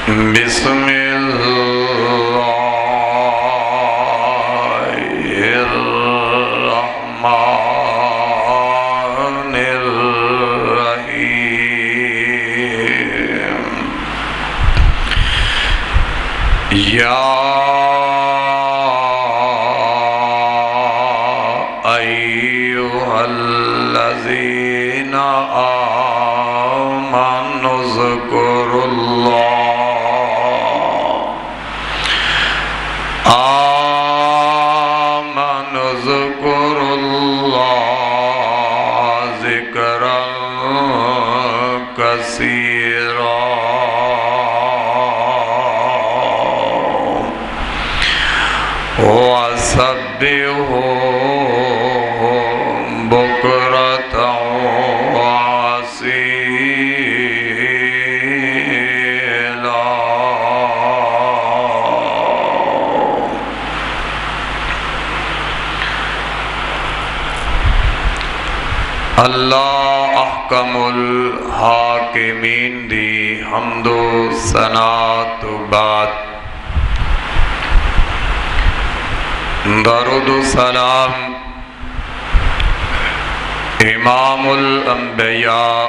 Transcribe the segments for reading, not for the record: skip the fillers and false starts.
بسم اللہ الرحمن الرحیم یا ایھا الذین آمنوا اذکروا اللہ کثیرا وسبحوہ بکرۃ وأصیلا۔ اللہ احکم الحاکمین دی حمد و ثنا تو بعد درود و سلام امام الانبیاء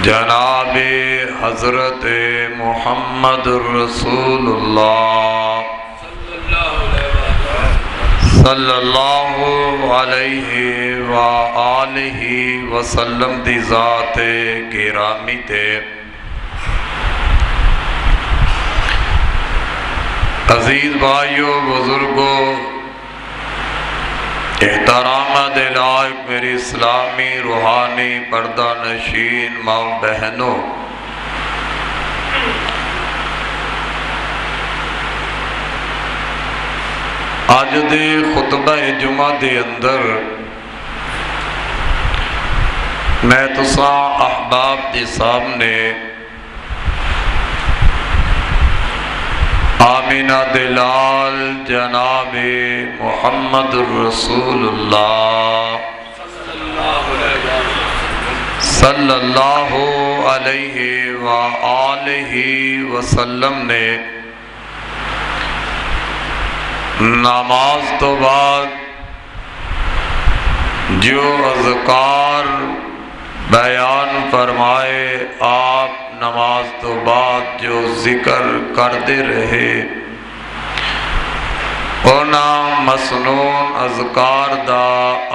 جناب حضرت محمد رسول اللہ صلی اللہ علیہ وآلہ وسلم دی ذات گرامی تے عزیز بھائیو بزرگو احترام دے لائق میری اسلامی روحانی پردہ نشین ماں بہنوں، آج دے خطبہ جمعہ دے اندر میں تساں احباب دے سامنے آمینہ دلال جناب محمد رسول اللہ صلی اللہ علیہ وآلہ وسلم نے نماز تو بعد جو اذکار بیان فرمائے، آپ نماز تو بعد جو ذکر کرتے رہے اونا مسنون اذکار دا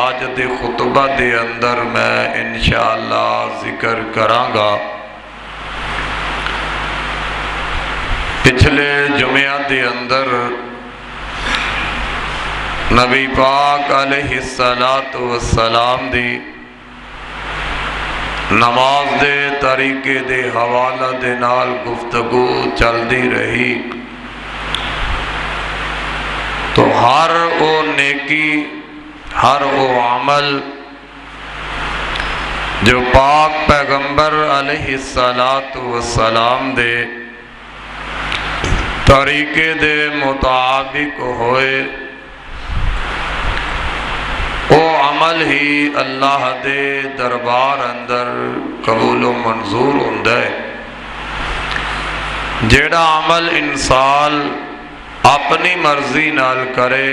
آج دے خطبہ دے اندر میں انشاءاللہ ذکر کرانگا۔ پچھلے جمعہ دے اندر نبی پاک علیہ السلام دی نماز دے طریقے دے حوالہ دے نال گفتگو چل دی رہی، تو ہر او نیکی، ہر او عمل جو پاک پیغمبر علیہ السلام دے طریقے دے مطابق ہوئے، او عمل ہی اللہ دے دربار اندر قبول و منظور ہوندہ ہے۔ جیڑا عمل انسان اپنی مرضی نال کرے،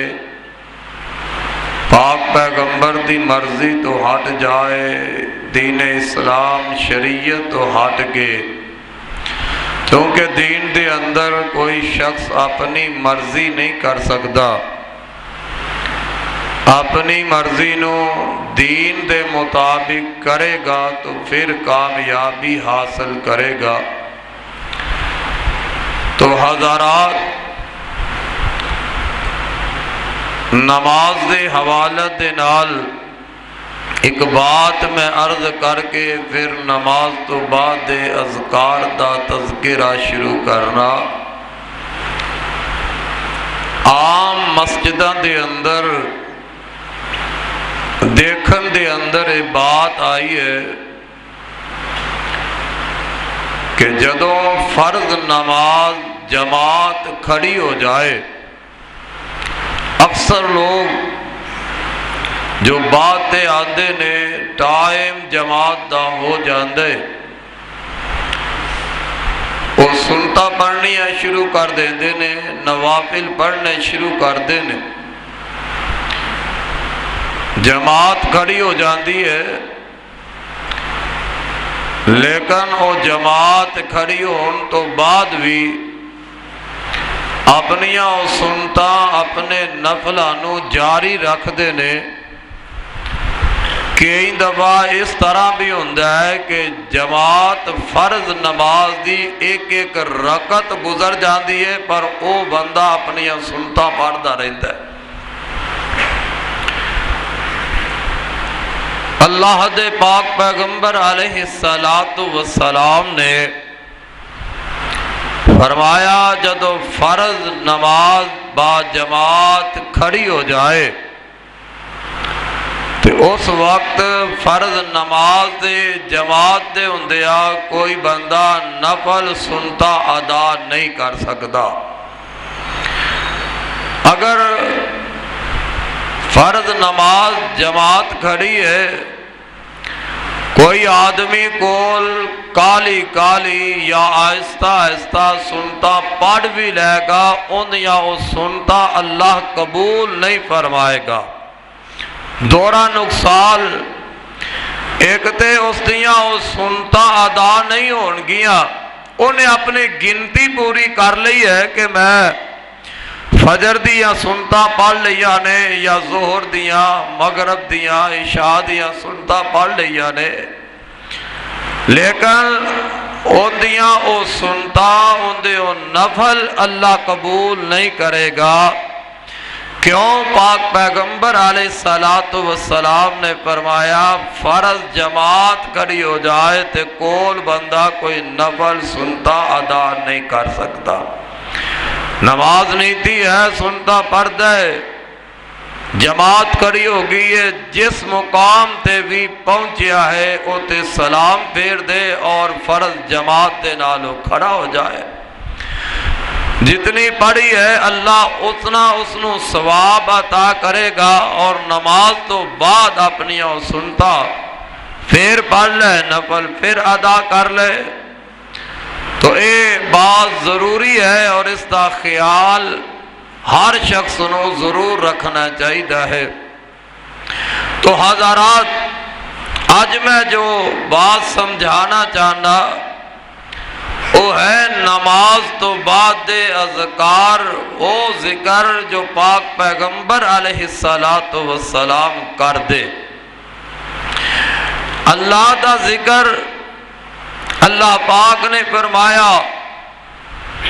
پاک پیغمبر دی مرضی تو ہٹ جائے، دین اسلام شریعت تو ہٹ کے، کیونکہ دین دے اندر کوئی شخص اپنی مرضی نہیں کر سکتا، اپنی مرضی نو دین دے مطابق کرے گا تو پھر کامیابی حاصل کرے گا۔ تو حضرات، نماز دے حوالہ دے نال ایک بات میں عرض کر کے پھر نماز تو بعد دے اذکار دا تذکرہ شروع کرنا۔ عام مسجدہ دے اندر دیکھن دے اندر ایک بات آئی ہے کہ جدوں فرض نماز جماعت کھڑی ہو جائے، اکثر لوگ جو باتیں آندے نے ٹائم جماعت دا ہو جاندے، وہ سنتا پڑھنی شروع کر دیندے نے، نوافل پڑھنے شروع کر دینے، جماعت کھڑی ہو جاندی ہے، لیکن وہ جماعت کھڑی ہون تو بعد بھی اپنیاں وہ سنتا اپنے نفلانو جاری رکھ دینے۔ کئی دفعہ اس طرح بھی ہوتا ہے کہ جماعت فرض نماز دی ایک ایک رکعت گزر جاندی ہے، پر وہ بندہ اپنی سنتا پڑھتا رہتا ہے۔ اللہ دے پاک پیغمبر علیہ السلام نے فرمایا جدو فرض نماز با جماعت کھڑی ہو جائے تو اس وقت فرض نماز دے جماعت دے ہوندیا کوئی بندہ نفل سنتا ادا نہیں کر سکتا۔ اگر فرض نماز جماعت کھڑی ہے، کوئی آدمی کول کالی کالی یا آہستہ آہستہ سنتا پڑھ بھی لے گا، ان یا وہ سنتا اللہ قبول نہیں فرمائے گا۔ دورہ نقصان ایک تے اس دیاں وہ سنتا ادا نہیں ہون گیا، انہیں اپنی گنتی پوری کر لی ہے کہ میں فجر دیاں سنتا پڑھ لیا نے، یا ظہر دیاں، مغرب دیاں، عشاء دیاں سنتا پڑھ لیا نے، لیکن ان دیاں او سنتا ان دے او نفل اللہ قبول نہیں کرے گا۔ کیوں؟ پاک پیغمبر علیہ السلام نے فرمایا فرض جماعت کھڑی ہو جائے تے کول بندہ کوئی نفل سنتا ادا نہیں کر سکتا۔ نماز نیتی ہے، سنتا پڑھ دے، جماعت کھڑی ہو گئی ہے، جس مقام تے بھی پہنچیا ہے او تے سلام پھیر دے اور فرض جماعت دے نالو کھڑا ہو جائے۔ جتنی پڑھی ہے اللہ اتنا اسنو ثواب عطا کرے گا، اور نماز تو بعد اپنی سنتا پھر پڑھ لے، نفل پھر ادا کر لے۔ تو یہ بات ضروری ہے اور اس کا خیال ہر شخص نو ضرور رکھنا چاہیے ہے۔ تو حضرات، آج میں جو بات سمجھانا چاہنا وہ ہے نماز تو بعد اذکار وہ ذکر جو پاک پیغمبر علیہ السلام کر دے۔ اللہ دا ذکر اللہ پاک نے فرمایا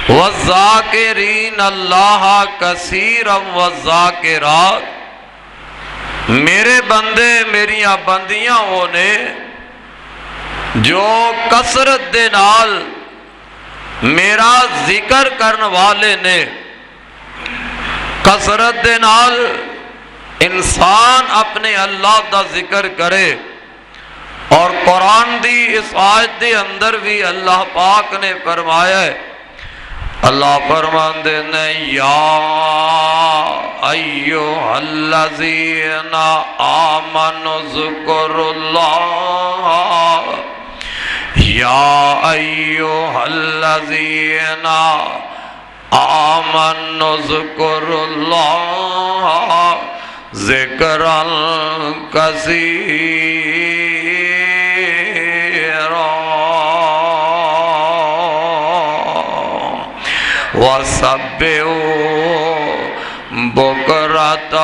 وَالذَّاكِرِينَ اللَّهَ كَثِيرًا وَالذَّاكِرَاتِ، میرے بندے میریاں بندیاں وہ نے جو کثرت دے نال میرا ذکر کرنے والے نے۔ کثرت دے نال انسان اپنے اللہ دا ذکر کرے، اور قرآن دی اس آیت دے اندر بھی اللہ پاک نے فرمایا ہے، اللہ فرماندے نے یا ایھا الذین آمنوا اذکروا اللہ، یا ایھا الذین آمنوا اذکروا اللہ ذکرا کثیرا وَسَبِّحُوهُ بُكْرَةً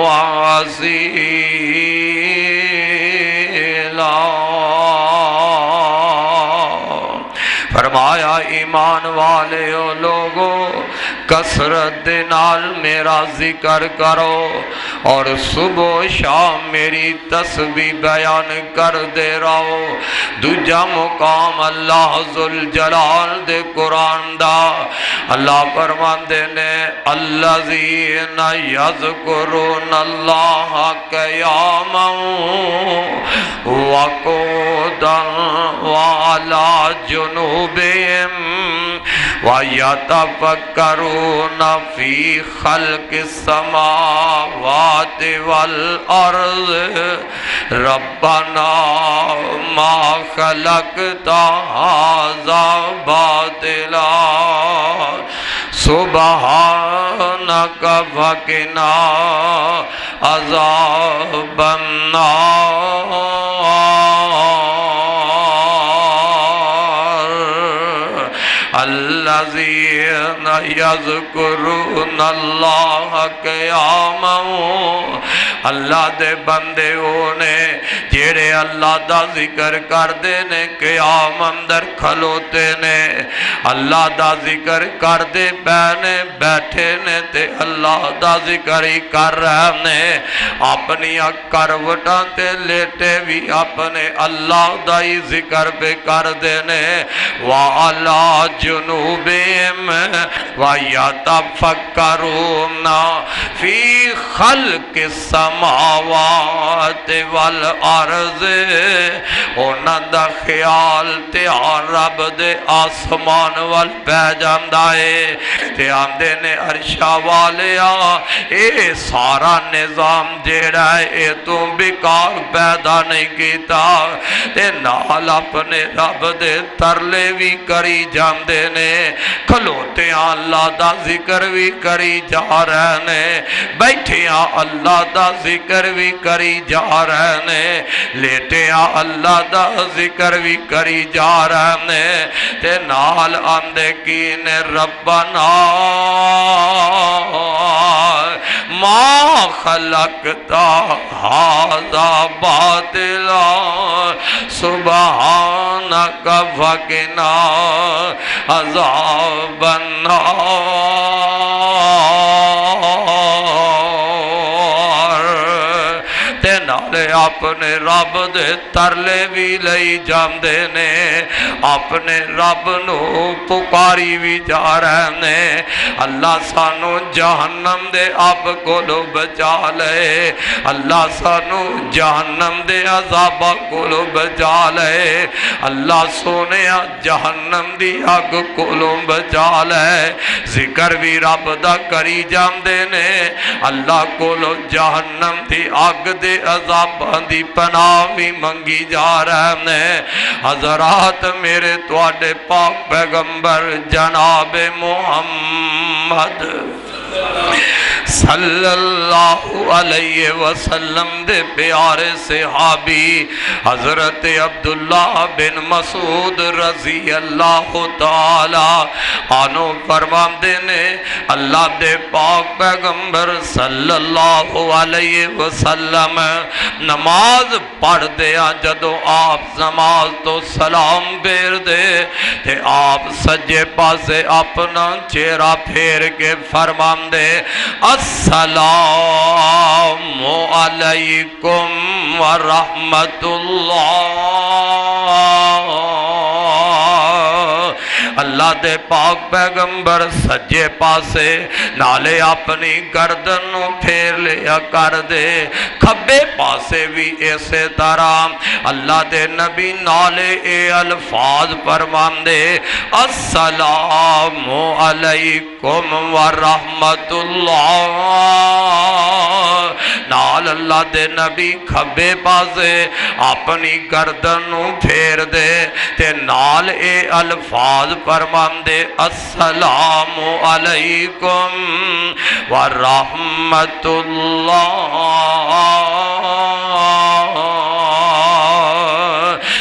وَأَصِيلًا۔ فرمایا ایمان والے لوگو، کثرت دے نال میرا ذکر کرو، اور صبح و شام میری تسبیح بیان کر دے رہو۔ دوجا مقام اللہ ذوالجلال دے قرآن دا، اللہ فرماندے نے الذین یذکرون اللہ قیاما وقعودا وعلی جنوبہم وَيَتَفَكَّرُونَ فِي خَلْقِ السَّمَاوَاتِ وَالْأَرْضِ رَبَّنَا مَا خَلَقْتَ هَذَا بَاطِلًا سُبْحَانَكَ فَقِنَا عَذَابَ النَّارِ الَّذِينَ يَذْكُرُونَ اللَّهَ قِيَامًا اللہ دے بندے ہونے جیڑے اللہ دا ذکر کر دے نے قیام اندر کھلوتے نے اللہ دا ذکر کر دے پہنے بیٹھے نے تے اللہ دا ذکر ہی کر رہے نے اپنی کروٹاں تے لیٹے بھی اپنے اللہ دا ہی ذکر پہ کر دے نے وَعَلَى جُنُوبِهِمْ وَيَتَفَكَّرُونَ فِي خَلْقِ السَّمَاوَاتِ وَالْأَرْضِ انہاں دا خیال تے رب دے آسمان وال پہ جاندا ہے تے آندے نے عرشا والیا اے سارا نظام جیڑا ہے اے تو بیکار پیدا نہیں کیتا تے نال اپنے رب دے ترلے بھی کری جاندے نے کھلوتے اللہ دا ذکر بھی کری جا رہے نے بیٹھے اللہ دا ذکر بھی کری جا رہے نے لیٹے اللہ دا ذکر بھی کری جا رہے نے تے نال آندے کی نے ربنا ما خلقتا ھذا باطلا سبحانک فقنا عذاب النار تے نالے اپنے رب دے ترلے بھی لئی جاندے نے اپنے رب نو پکاری بھی جا رہے نے اللہ سانو جہنم دے اب کولو بچا لے اللہ سانو جہنم دے عذاب کولو بچا لے اللہ سونے جہنم دی اگ کولو بچا لے ذکر بھی رب دا کری جاندے نے اللہ کولو جہنم دی اگ دے عذاب دی پناہ بھی منگی جا رہے نے حضرات میرے تواڈے پاک پیغمبر جناب محمد صلی اللہ علیہ وسلم دے پیارے صحابی حضرت عبداللہ بن مسعود رضی اللہ تعالی عنہ فرماندے نے اللہ دے پاک پیغمبر صلی اللہ علیہ وسلم نماز پڑھ دیا جدو آپ نماز تو سلام پھیر دے تے آپ سجے پاسے اپنا چہرہ پھیر کے فرماندے السلام علیکم ورحمت اللہ اللہ دے پاک پیغمبر سجے پاسے نالے اپنی گردن نو پھیر لیا کر دے کھبے پاسے بھی ایسے طرح اللہ دے نبی نالے اے الفاظ فرمان دے السلام علیکم ورحمت اللہ نال اللہ دے نبی کھبے پاسے اپنی گردن نو پھیر دے تے نال اے الفاظ فرمان دے السلام علیکم ورحمت اللہ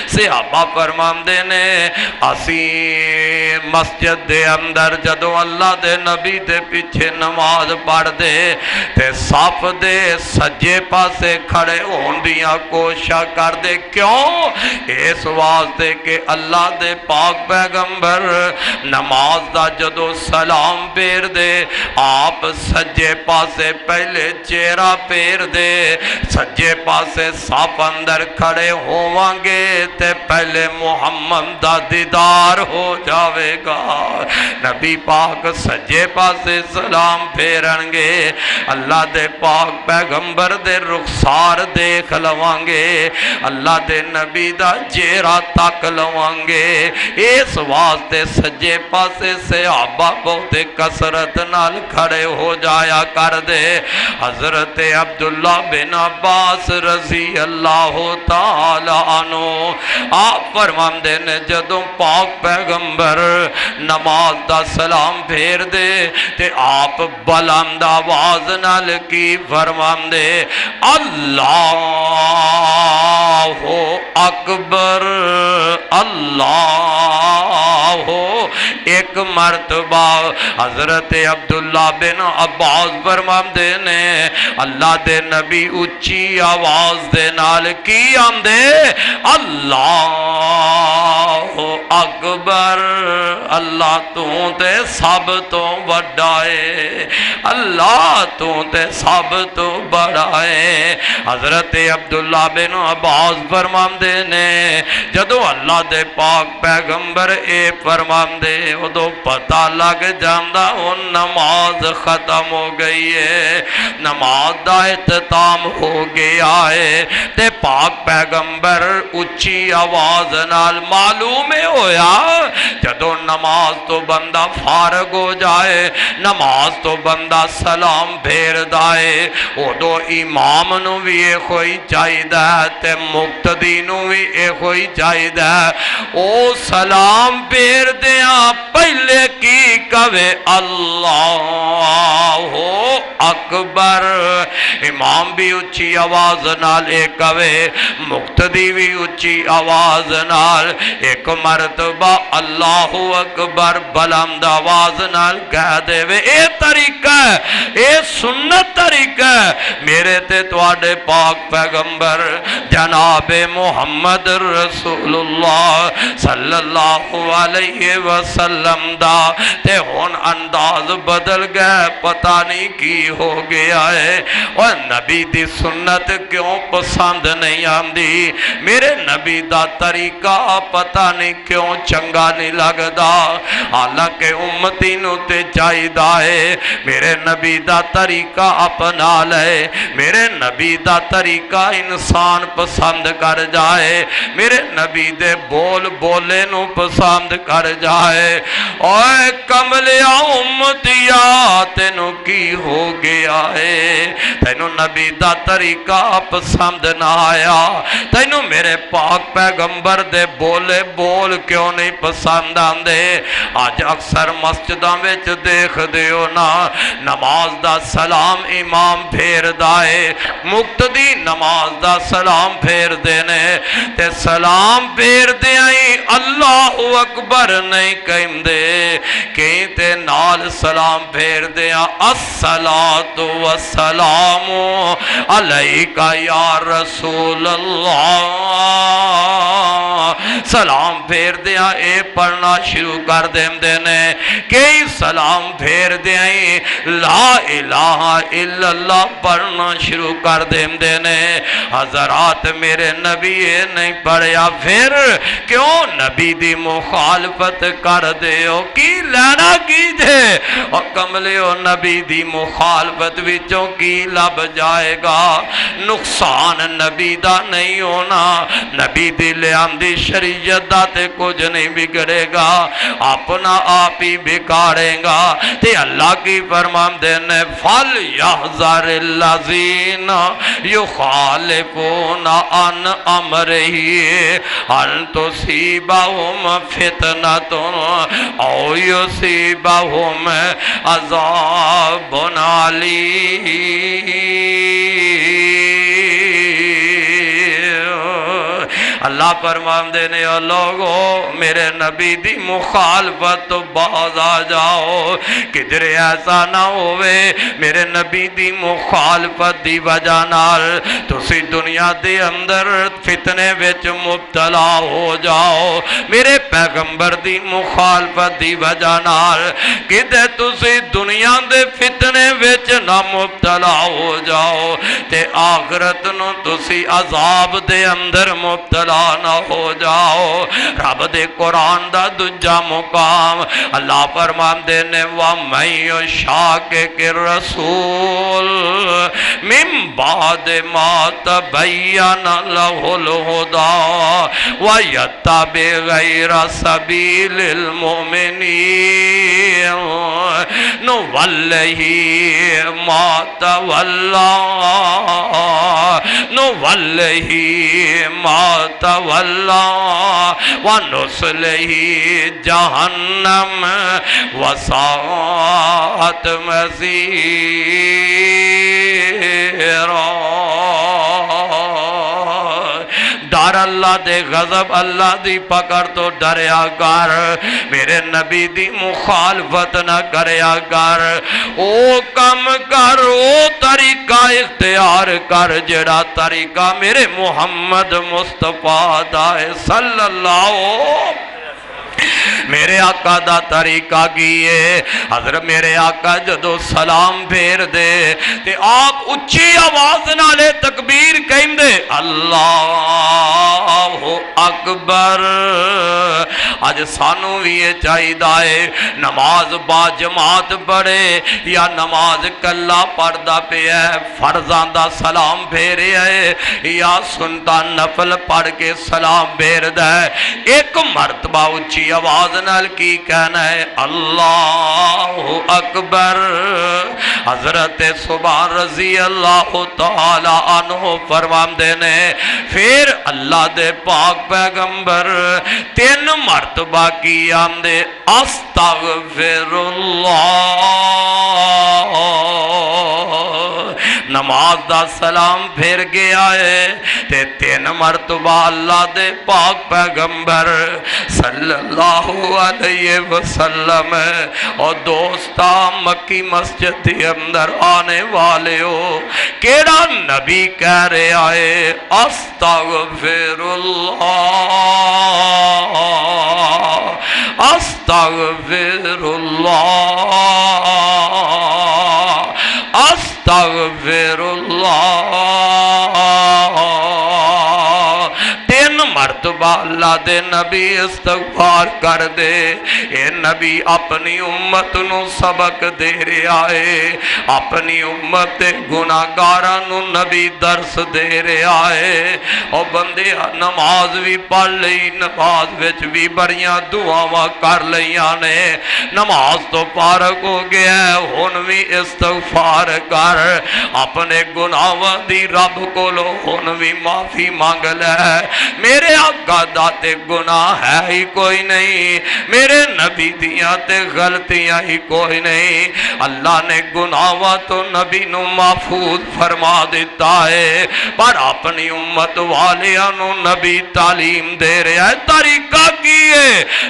صحابہ فرمان دے نے اسی مسجد دے اندر جدو اللہ دے نبی دے پیچھے نماز پڑھ دے تے صف دے سجے پاسے کھڑے ہون دیاں کوشش کر دے کیوں اس واسطے کہ اللہ دے پاک پیغمبر نماز دا جدو سلام پھیر دے آپ سجے پاسے پہلے چہرہ پھیر دے سجے پاسے صف اندر کھڑے ہوواں گے تے پہلے محمد دا دیدار ہو جاوے گا۔ نبی پاک سجے پاسے سلام پھیرن گے، اللہ دے پاک پیغمبر دے رخسار دیکھ لوانگے، اللہ دے نبی دا چہرہ تک لوانگے۔ اس واسطے سجے پاسے صحابہ بہت کثرت نال کھڑے ہو جایا کر دے۔ حضرت عبداللہ بن عباس رضی اللہ تعالی عنہ آپ فرماندے نے جدوں پاک پیغمبر نماز دا سلام پھیر دے تے آپ بلند آواز نال کی فرماندے اللہ اکبر اللہ ایک مرتبہ حضرت عبداللہ بن عباس فرماندے نے اللہ دے نبی اچھی آواز دے نال کی آندے اللہ اکبر، اللہ تو تے سب تو بڑا ہے، اللہ تو تے سب تو بڑا ہے۔ حضرت عبداللہ بن عباس فرماندے نے جدو اللہ دے پاک پیغمبر اے فرماندے ادو پتہ لگ جاندا وہ نماز ختم ہو گئی ہے، نماز دا اختتام ہو گیا ہے تے پاک پیغمبر اچھی آواز نال معلوم ہویا جدو نماز تو بندہ فارغ ہو جائے، نماز تو بندہ سلام پھیر دائے، ادو امام نو بھی یہ کوئی چاہیدہ تے مقتدی نو بھی یہ کوئی چاہیدہ او سلام پھیر دیاں پہلے کی کہے اللہ اکبر، امام بھی اچھی آواز نال ایک کہے، مقتدی بھی اچھی آواز نال ایک مرتبہ اللہ اکبر بلند آواز نال کہہ دے وے۔ اے طریقہ ہے، اے سنت طریقہ ہے میرے تے تواڈے پاک پیغمبر جناب محمد رسول اللہ صلی اللہ علیہ وسلم دا تے ہون انداز بدل گئے، پتہ نہیں کی ہو گیا ہے۔ اور نبی دی سنت کیوں پسند نہیں آندی، میرے نبی دا طریقہ پتہ نہیں کیوں چنگا نہیں لگدا، حالانکہ امتی نو تے چاہیدہ ہے میرے نبی دا طریقہ اپنا لے، میرے نبی دا طریقہ انسان پسند کر جائے، میرے نبی دے بول بولے نو پسند کر جائے۔ اوے کملیا امتیا تینو کی ہو گیا ہے، تینو نبی دا طریقہ پسند نہ آیا، تینو میرے پاک پیغمبر دے بولے بول کیوں نہیں پسند آندے۔ آج اکثر مسجداں وچ دیکھ دیو نا نماز دا سلام امام پھیر دائے، مقتدی نماز دا سلام پھیر دینے تے سلام پھیر دیائی اللہ اکبر نہیں کہیں دے، کہیں تے نال سلام پھیر دیا الصلاۃ والسلام علیکہ یا رسول اللہ، سلام پھیر دیا اے پڑھنا شروع کر دینے، کئی سلام پھیر دیائی لا الہ الا اللہ پڑھنا شروع کر دینے۔ حضرات میرے نبی نہیں پڑھیا پھر کیوں نبی دی مخالفت کر دیو، کی لینا کی دے اور کملیو نبی دی مخالفت وچوں کی لب جائے گا، نقصان نبی دا نہیں ہونا، نبی دی لیاندی شریعت دا تے کچھ نہیں بگڑے گا، اپنا آپ ہی بگاڑے گا۔ تے اللہ کی فرمان دینے فَلْيَحْذَرِ الَّذِينَ يُخَالِفُونَ عَنْ أَمْرِهِ أَن تُصِيبَهُمْ فِتْنَةٌ أَوْ يُصِيبَهُمْ عَذَابٌ أَلِيمٌ۔ اللہ فرمان دینے اور لوگو میرے نبی دی مخالفت تو باز آ جاؤ، کدھر ایسا نہ ہوئے میرے نبی دی مخالفت دی وجہ نال تسی دنیا دے اندر فتنے وچ مبتلا ہو جاؤ، میرے پیغمبر دی مخالفت دی وجہ نال کدھر تسی دنیا دے فتنے وچ نہ مبتلا ہو جاؤ تے آخرت نو تسی عذاب دے اندر مبتلا مبتلا نہ ہو جاؤ۔ رب دے قرآن دا دوجا مقام اللہ فرماندے نے وَمَن يُشَاقِقِ الرَّسُولَ مِن بَعْدِ مَا تَبَيَّنَ لَهُ الْهُدَى وَيَتَّبِعْ غَيْرَ سَبِيلِ الْمُؤْمِنِينَ نُوَلِّهِ مَا تَوَلَّى نُوَلِّهِ مَا تَوَلَّى وَنُصْلِهِ جَهَنَّمَ وَسَاءَتْ مَصِيرًا۔ ڈر اللہ دے غضب اللہ دی پکڑ تو ڈریا کر، میرے نبی دی مخالفت نہ کریا کر، او کم کر، او طریقہ اختیار کر جڑا طریقہ میرے محمد مصطفیٰ دا صلی اللہ میرے آقا دا طریقہ کیے۔ حضرت میرے آقا جدو سلام پھیر دے تے آپ اچھی آواز نالے تکبیر کہیں دے اللہ اکبر۔ آج سانو بھی یہ چاہی دائے نماز با جماعت پڑھے یا نماز کلا پڑھدا پہ ہے، فرضاں دا سلام پھیرے ہے یا سنتا نفل پڑھ کے سلام پھیر دے، ایک مرتبہ اچھی آواز نال کی کہنا ہے اللہ اکبر۔ حضرت سبحان رضی اللہ تعالی عنہ فرماندے نے پھر اللہ دے پاک پیغمبر 3 مرتبہ کی آمدے استغفر اللہ۔ نماز دا سلام پھر گیا ہے تے 3 مرتبہ اللہ دے پاک پیغمبر صلی اللہ علیہ وسلم اور دوستا مکی مسجد کے اندر آنے والے ہو، کیڑا نبی کہہ رہے آئے استغفر اللہ استغفر اللہ استغفر اللہ۔ 3 مرتبہ اللہ دے نبی استغفار کر دے۔ اے نبی اپنی امت نو سبق دے رہے آئے، اپنی امت گناہگاراں نو نبی درس دے رہے آئے۔ او بندے نماز بھی پڑھ لئی، نماز وچ بھی بڑیاں دعاواں کر لیاں نے، نماز تو فارغ ہو گیا ہے، ہن بھی استغفار کر، اپنے گناہاں دی رب کولو ہن بھی معافی مانگ لے۔ میرے آقا داتے گناہ ہے ہی کوئی نہیں، میرے نبی دیاں تے غلطیاں ہی کوئی نہیں، اللہ نے گناہاں تو نبی نو محفوظ فرما دیتا ہے، پر اپنی امت والیاں نو نبی تعلیم دے رہا ہے۔ طریقہ کیے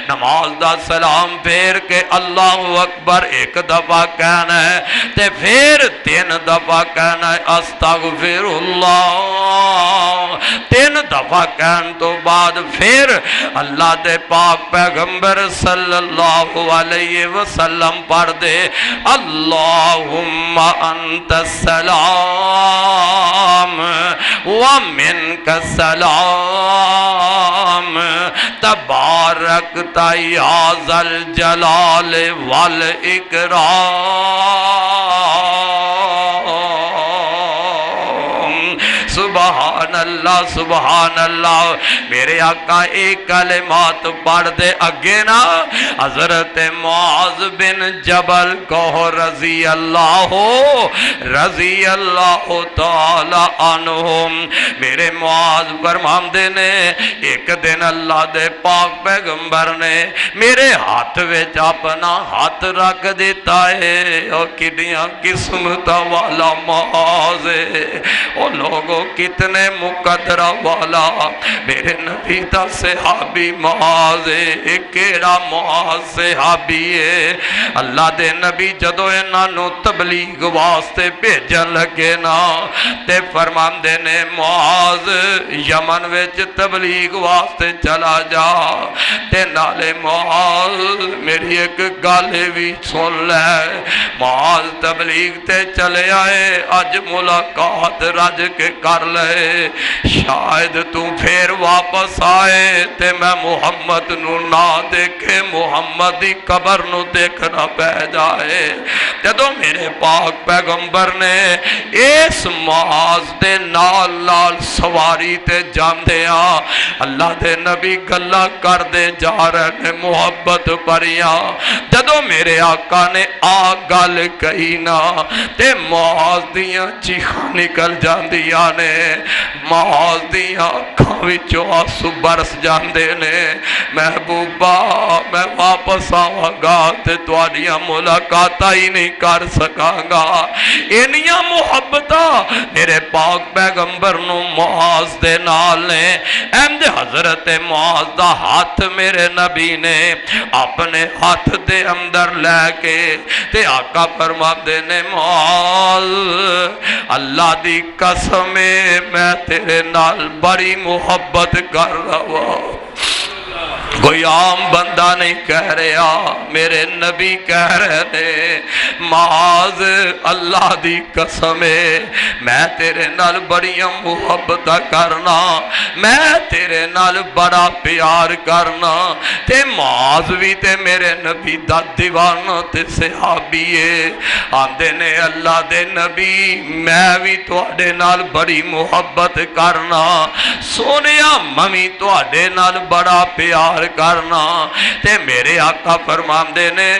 نماز دا سلام پھیر کے اللہ اکبر 1 دفعہ کہنا ہے تے پھر 3 دفعہ کہنا ہے استغفر اللہ۔ 3 دفعہ کہن تو بعد پھر اللہ دے پاک پیغمبر صلی اللہ علیہ وسلم پڑھ دے اللہم انت السلام ومنک السلام تبارکت یا ذا الجلال والاکرام۔ سبحان اللہ سبحان اللہ۔ میرے آقا ایک کلمات پڑھ دے اگے نا حضرت معاذ بن جبل کو رضی اللہ تعالی عنہم، میرے معاذ فرماندے نے ایک دن اللہ دے پاک پیغمبر نے میرے ہاتھ وچ اپنا ہاتھ رکھ دیتا ہے، اور کڈیاں قسمت والا معاذ ہے، او لوگوں کتنے مقدرہ والا میرے نبی دا صحابی معاذ ہے، کیڑا معاذ صحابی ہے۔ اللہ دے نبی جدو انہاں نو تبلیغ واسطے بھیجن لگے نا تے فرماندے نے معاذ یمن وچ تبلیغ واسطے چلا جا تے نالے معاذ میری ایک گل بھی سن لے، معاذ تبلیغ تے چلے آئے، اج ملاقات رج کے کر لے، شاید تو پھر واپس آئے تے میں محمد نو نہ دیکھے محمد دی قبر نو دیکھنا پہ جائے۔ جدوں میرے پاک پیغمبر نے اس معاذ دے نال نال سواری تے جاندے اللہ دے نبی گلا کر دے جا رہے نے محبت پریاں، جدوں میرے آقا نے آ گل کہی نا تے معاذ دیاں چیخاں نکل جاندیاں نے، معاذ دیاں اکھاں وچوں آنسو برس جاندے نے، محبوبہ میں واپس آواں گا تے تواڈیاں ملاقاتاں ہی نہیں کر سکاں گا۔ انیاں محبتاں میرے پاک پیغمبر نو معاذ دے نال نے، احمد حضرت معاذ دا ہاتھ میرے نبی نے اپنے ہاتھ دے اندر لے کے تے آقا فرماندے نے معاذ اللہ دی قسم میں تیرے نال بڑی محبت کر رہا ہوں۔ کوئی عام بندہ نہیں کہہ رہا، میرے نبی کہہ رہے نے معاذ اللہ دی قسم میں تیرے نال بڑیاں محبت کرنا، میں تیرے نال بڑا پیار کرنا، تے معاذ بھی تے میرے نبی دا دیوانہ تے صحابی آندے نے اللہ دے نبی میں بھی تواڈے نال بڑی محبت کرنا، سونیا ممی تواڈے نال بڑا پیار کرنا، تے میرے آقا فرماندے نے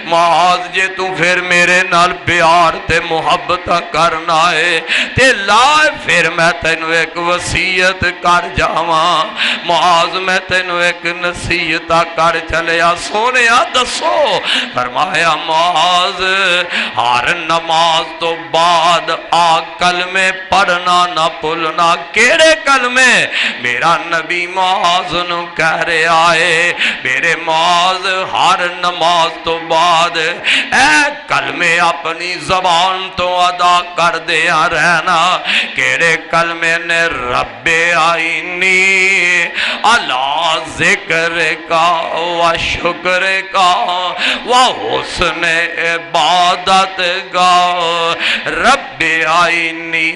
معاذ جے تو پھر میرے نال پیار تے محبت کرنا ہے تے لا پھر میں تینو ایک وصیت کر جاواں، معاذ میں تینو ایک نصیحت کر چلیا، سونیا دسو، فرمایا معاذ ہر نماز تو بعد کلمے پڑھنا نہ بھولنا، کیڑے کلمے؟ میرا نبی معاذ نو کہہ رہا ہے میرے معاذ ہر نماز تو بعد اے کلمے اپنی زبان تو ادا کر دیا رہنا، کیڑے کلمے نے؟ رب آئینی علی ذکر کا و شکر کا و حسن عبادت کا، رب آئینی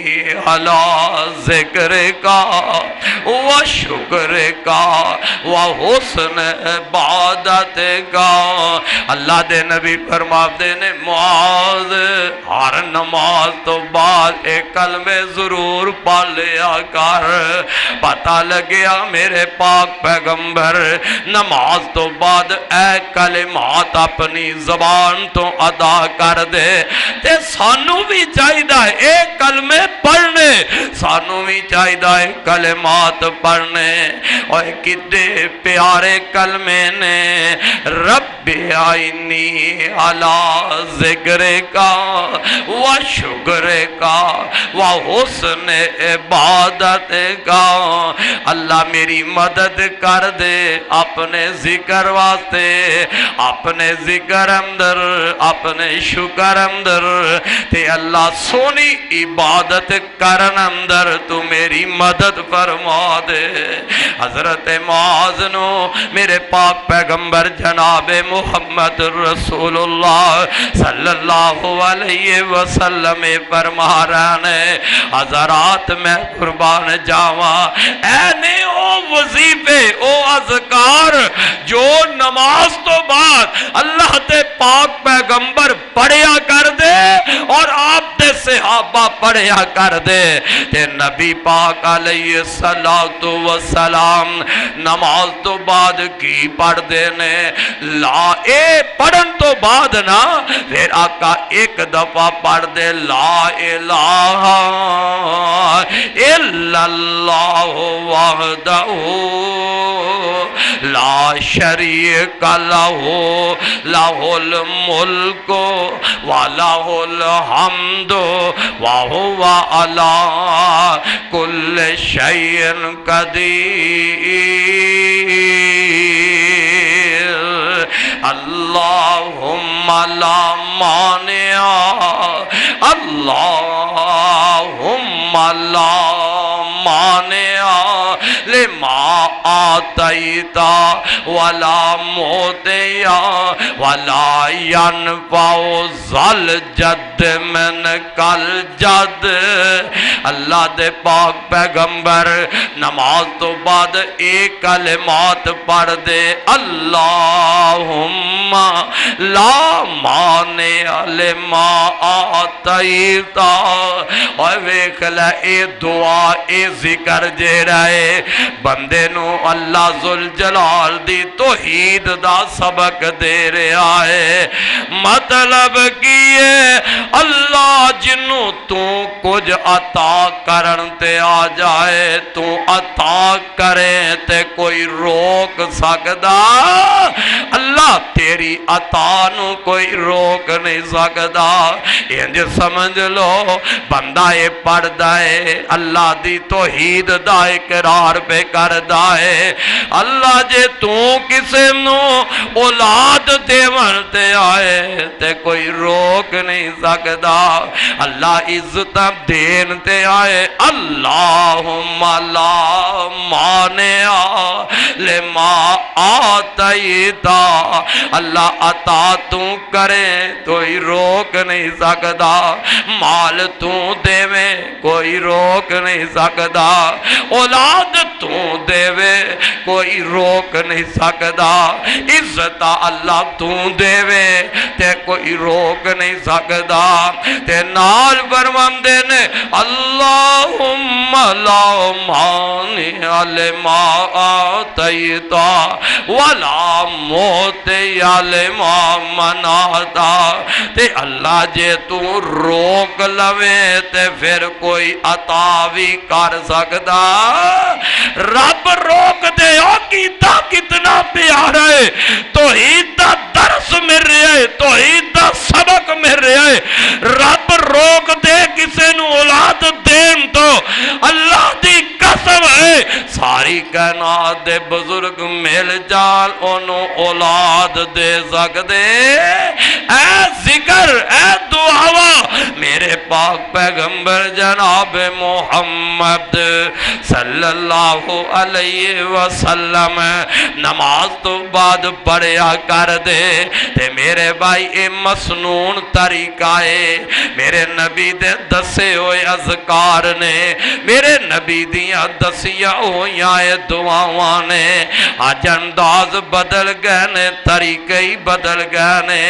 علی ذکر کا و شکر کا و حسن عبادت کا۔ اللہ دے نبی فرماتے نے معاذ ہر نماز تو بعد ایک کلمے ضرور پڑھ لیا کر، پتہ لگیا میرے پاک پیغمبر نماز تو بعد اے کلمات اپنی زبان تو ادا کر دے، تے سانو بھی چاہیدہ اے کلمے پڑھنے، سانو بھی چاہیدہ اے کلمات پڑھنے، اور کتنے پیارے کلمے نے، رب آئینی علی ذکر کا و شکر کا و حسن عبادت کا۔ اللہ میری مدد کر دے اپنے ذکر واسطے، اپنے ذکر اندر، اپنے شکر اندر، تے اللہ سونی عبادت کرن اندر تو میری مدد فرما دے۔ حضرت معاذ نو میرے پاک پیغمبر جناب محمد رسول اللہ صلی اللہ علیہ وسلم فرما رہے ہیں، حضرات میں قربان جاواں، اینے او وظیفے او اذکار جو نماز تو بعد اللہ تے پاک پیغمبر پڑھیا کر دے اور آپ تے صحابہ پڑھیا کر دے، تے نبی پاک علیہ السلام نماز تو بعد کی پڑھ دینے، لا اے پڑھن تو بعد نا پھر آقا ایک دفعہ پڑھ دے لا الہ الا اللہ وحدہ لا شریک لہ لہ الملک ولہ الحمد وہو علی کل شیء قدیر، اللہم لا مانع، اللہم لا مانع لما آتیت ولا موتیا ولا ينفع ذا الجد منک الجد۔ اللہ دے پاک پیغمبر نماز تو بعد ایک کلمات پڑھ دے، اللہم لا مانع لما آتیت۔ اور ویکھ لے اے دعا اے ذکر جیڑا ہے بندے نو اللہ ذوالجلال دی توحید دا سبق دے رہا ہے۔ مطلب کیے اللہ جنوں تو کچھ عطا کرن تے آ جائے، تو عطا کرے تے کوئی روک سکدا؟ اللہ تیری عطا نو کوئی روک نہیں سکدا۔ انج سمجھ لو بندہ یہ پڑھدا ہے اللہ دی توحید دا اقرار پہ کردا ہے، اللہ جے تو کسے نو اولاد دیون تے آئے تے کوئی روک نہیں سکدا۔ اللہ عزت دین تے آئے، اللہم لا مانع لما آتیت۔ اللہ عطا تو کرے کوئی روک نہیں سکدا، مال تو دیوے کوئی روک نہیں سکدا، اولاد تو دیوے کوئی روک نہیں سکدا، عزت اللہ تو دیوے تے کوئی روک نہیں سکدا۔ تے نال فرماندے نے اللہم لا مانع لما آتیت ولا موتیا لما منعت۔ تے اللہ جے تو روک لوے تے پھر کوئی عطا بھی کر سکدا؟ رب روک دے او کیتا کتنا پیارا ہے، توحید دا درس مل رہا ہے، توحید دا سبق مل رہا ہے۔ رب روک دے کسے نو اولاد دین تو اللہ دی قسم ہے ساری کائنات دے بزرگ مل جان انہوں اولاد دے سکدے۔ اے ذکر اے دعا میرے پاک پیغمبر جناب محمد صلی اللہ علیہ وسلم نماز تو بعد پڑھیا کر دے۔ تے میرے بھائی اے مسنون طریقہ ہے، میرے نبی دے دسے ہوئے اذکار نے، میرے نبی دیاں دسیاں ہویاں دعاواں نے، آج انداز بدل گئے نے، طریقے ہی بدل گئے نے۔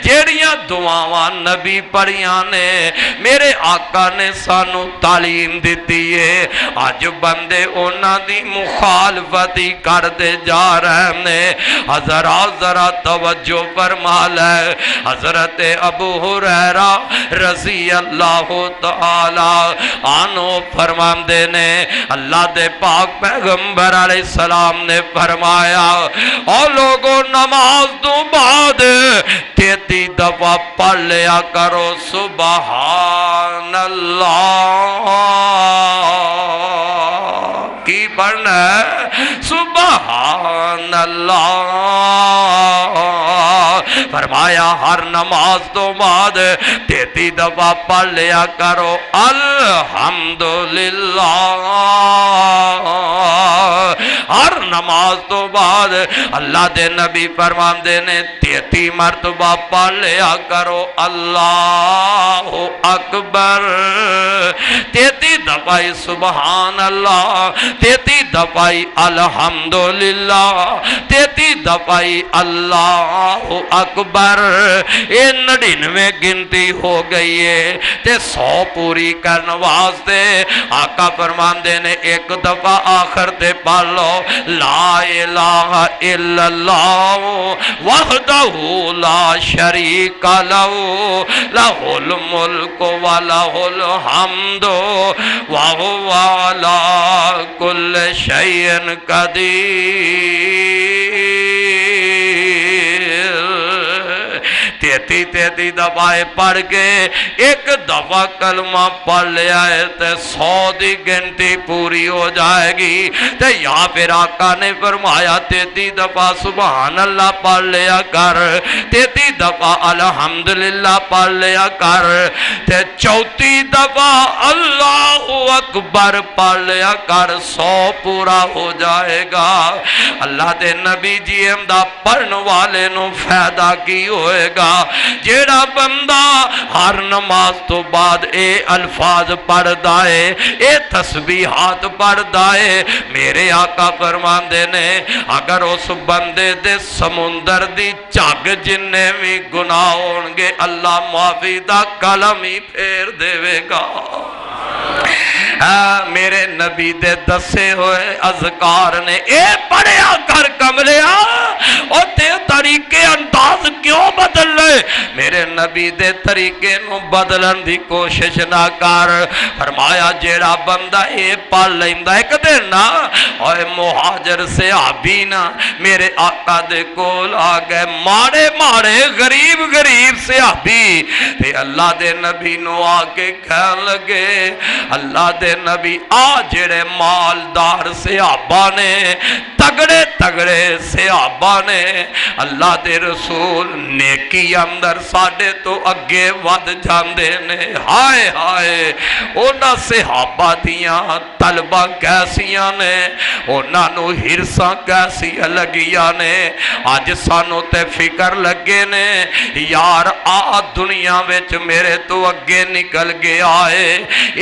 جیڑیاں دعاواں نبی پڑھیاں نے میرے آقا نے سانو تعلیم دیتی ہے، آج بندے انہاں دی مخالفتی کر دے جا رہے ہیں۔ حضرات ذرا توجہ فرما لے، حضرت ابو ہریرہ رضی اللہ تعالی عنہ فرماندے نے اللہ دے پاک پیغمبر علیہ السلام نے فرمایا، اور لوگوں نماز تو بعد 33 دفعہ پڑھ لیا کرو سبحان اللہ۔ کی پڑھنا ہے؟ سبحان اللہ۔ فرمایا ہر نماز تو بعد 33 دفعہ پڑھ لیا کرو الحمدللہ۔ ہر نماز تو بعد اللہ دے نبی فرماندے نے 33 مرتبہ پڑھ لیا کرو اللہ اکبر۔ 33 دفعہ سبحان اللہ، 33 دفعہ الحمدللہ، 33 دفعہ اللہ اکبر۔ یہ 99 گنتی ہو گئی ہے تے 100 پوری کرنے واسطے آقا فرماندے نے ایک دفعہ آخر تے پڑھ لو لا الہ الا اللہ وحدہ لا شریک لہ لہ الملک و لہ الحمد وہو علی کل شیء قدیر۔ 33 دفعہ پڑھ کے ایک دفعہ کلمہ پڑھ لیا ہے تے 100 دی گنتی پوری ہو جائے گی۔ تے یا پھر آقا نے فرمایا 33 دفعہ سبحان اللہ پڑھ لیا کر، 33 دفعہ الحمدللہ پڑھ لیا کر، تے 34 دفعہ اللہ اکبر پڑھ لیا کر، 100 پورا ہو جائے گا۔ اللہ دے نبی جی امدہ پڑھن والے نو فائدہ کی ہوئے گا؟ جیڑا بندہ ہر نماز تو بعد اے الفاظ پڑھ دائے، اے تسبیحات پڑھ دائے، میرے آقا فرماندے نے اگر اس بندے دے سمندر دی چاگ جننے بھی گناہ ہونگے اللہ معافی دا کلم ہی پھیر دے گا۔ میرے نبی دے دسے ہوئے اذکار نے اے پڑھیا کر کملیا، اور تے طریقے انداز کیوں بدل لے؟ میرے نبی دے طریقے نو بدلن دی کوشش نہ کر۔ فرمایا جیڑا بندہ اے پڑھ لیندہ ایک دن نا اوے مہاجر صحابی نا میرے آقا دے کول آگئے، ماڑے ماڑے غریب غریب صحابی تے اللہ دے نبی نو آگے کہن لگے اللہ دے نبی آ جڑے مالدار صحابہ نے تگڑے تگڑے صحابہ نے اللہ دے رسول نیکی اندر ساڑھے تو اگے ود جاندے نے، ہائے ہائے اونا صحابہ دیاں طلبہ کیسیاں نے، اونا نو ہرساں کیسیاں لگیاں نے، آج سانو تے فکر لگے نے یار آ دنیا ویچ میرے تو اگے نکل گیا ہے،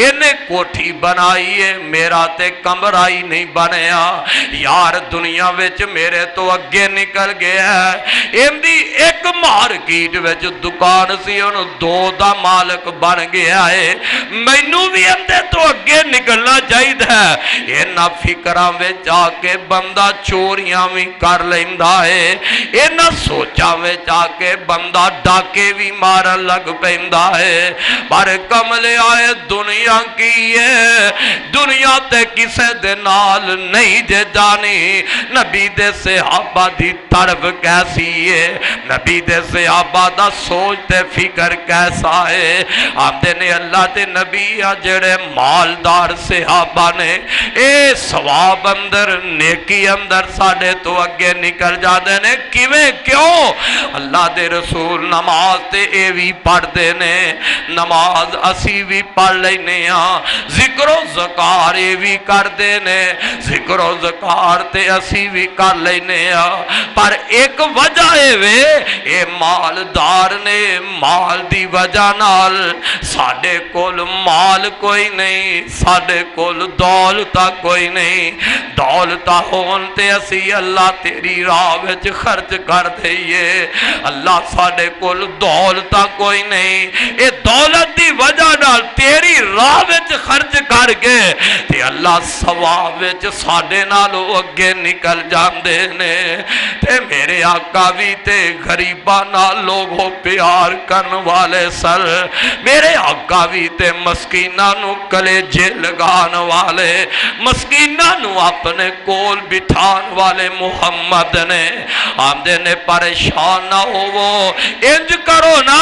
انہیں کوٹھی بنائی ہے میرا تے کمرائی نہیں بنیا، یار دنیا ویچ میرے تو اگے نکل گیا ہے، ان دی ایک مارکیٹ ویچ دکان سی انہوں 2 دا مالک بن گیا ہے، مینوں بھی اندے تو اگے نکلنا چاہید ہے۔ اینا فکرہ ویچ آکے بندہ چوریاں بھی کر لیندہ ہے، اینا سوچا ویچ آکے بندہ ڈاکے بھی مارا لگ پیندہ ہے، پر کملے آئے دنیا کی ہے، دنیا تے کسے دے نال نہیں جے جانی، نبی دے صحابہ دی طرف کیسی ہے، نبی دے صحابہ دا سوچ تے فکر کیسا ہے، آمدے نے اللہ تے نبی جڑے مالدار صحابہ نے اے ثواب اندر نیکی اندر ساڑھے تو اگے نکل جاتے نے، کیوں؟ اللہ دے رسول نماز تے اے بھی پڑھ دے نے، نماز اسی بھی پڑھ لینے ہاں، ذکر و ذکار اے بھی کر دے نے، ذکر و ذکار تے اسی بھی کر لینے ہاں، پر ایک وجہ ہے وے اے مالدار نے مال دی وجہ نال ساڑھے کول مال کوئی نہیں، ساڑھے کول دولتا کوئی نہیں، دولتا ہون تے اسی اللہ تیری راہ وچ خرچ کر دئیے، اللہ ساڑھے کول دولتا کوئی نہیں، اے دولت دی وجہ نال تیری راہ وچ خرچ کر کے تے اللہ ثواب وچ ساڑھے نالو اگے نکل جاندے نے، تے میرے آقا بھی تے غریبہ نال لوگوں پیار کرن والے سر، میرے آقا بھی تے مسکینہ نو کلیجے لگان والے، مسکینہ نو اپنے کول بٹھان والے محمد نے، آمدے نے پریشان نہ ہو وہ انج کرو نا،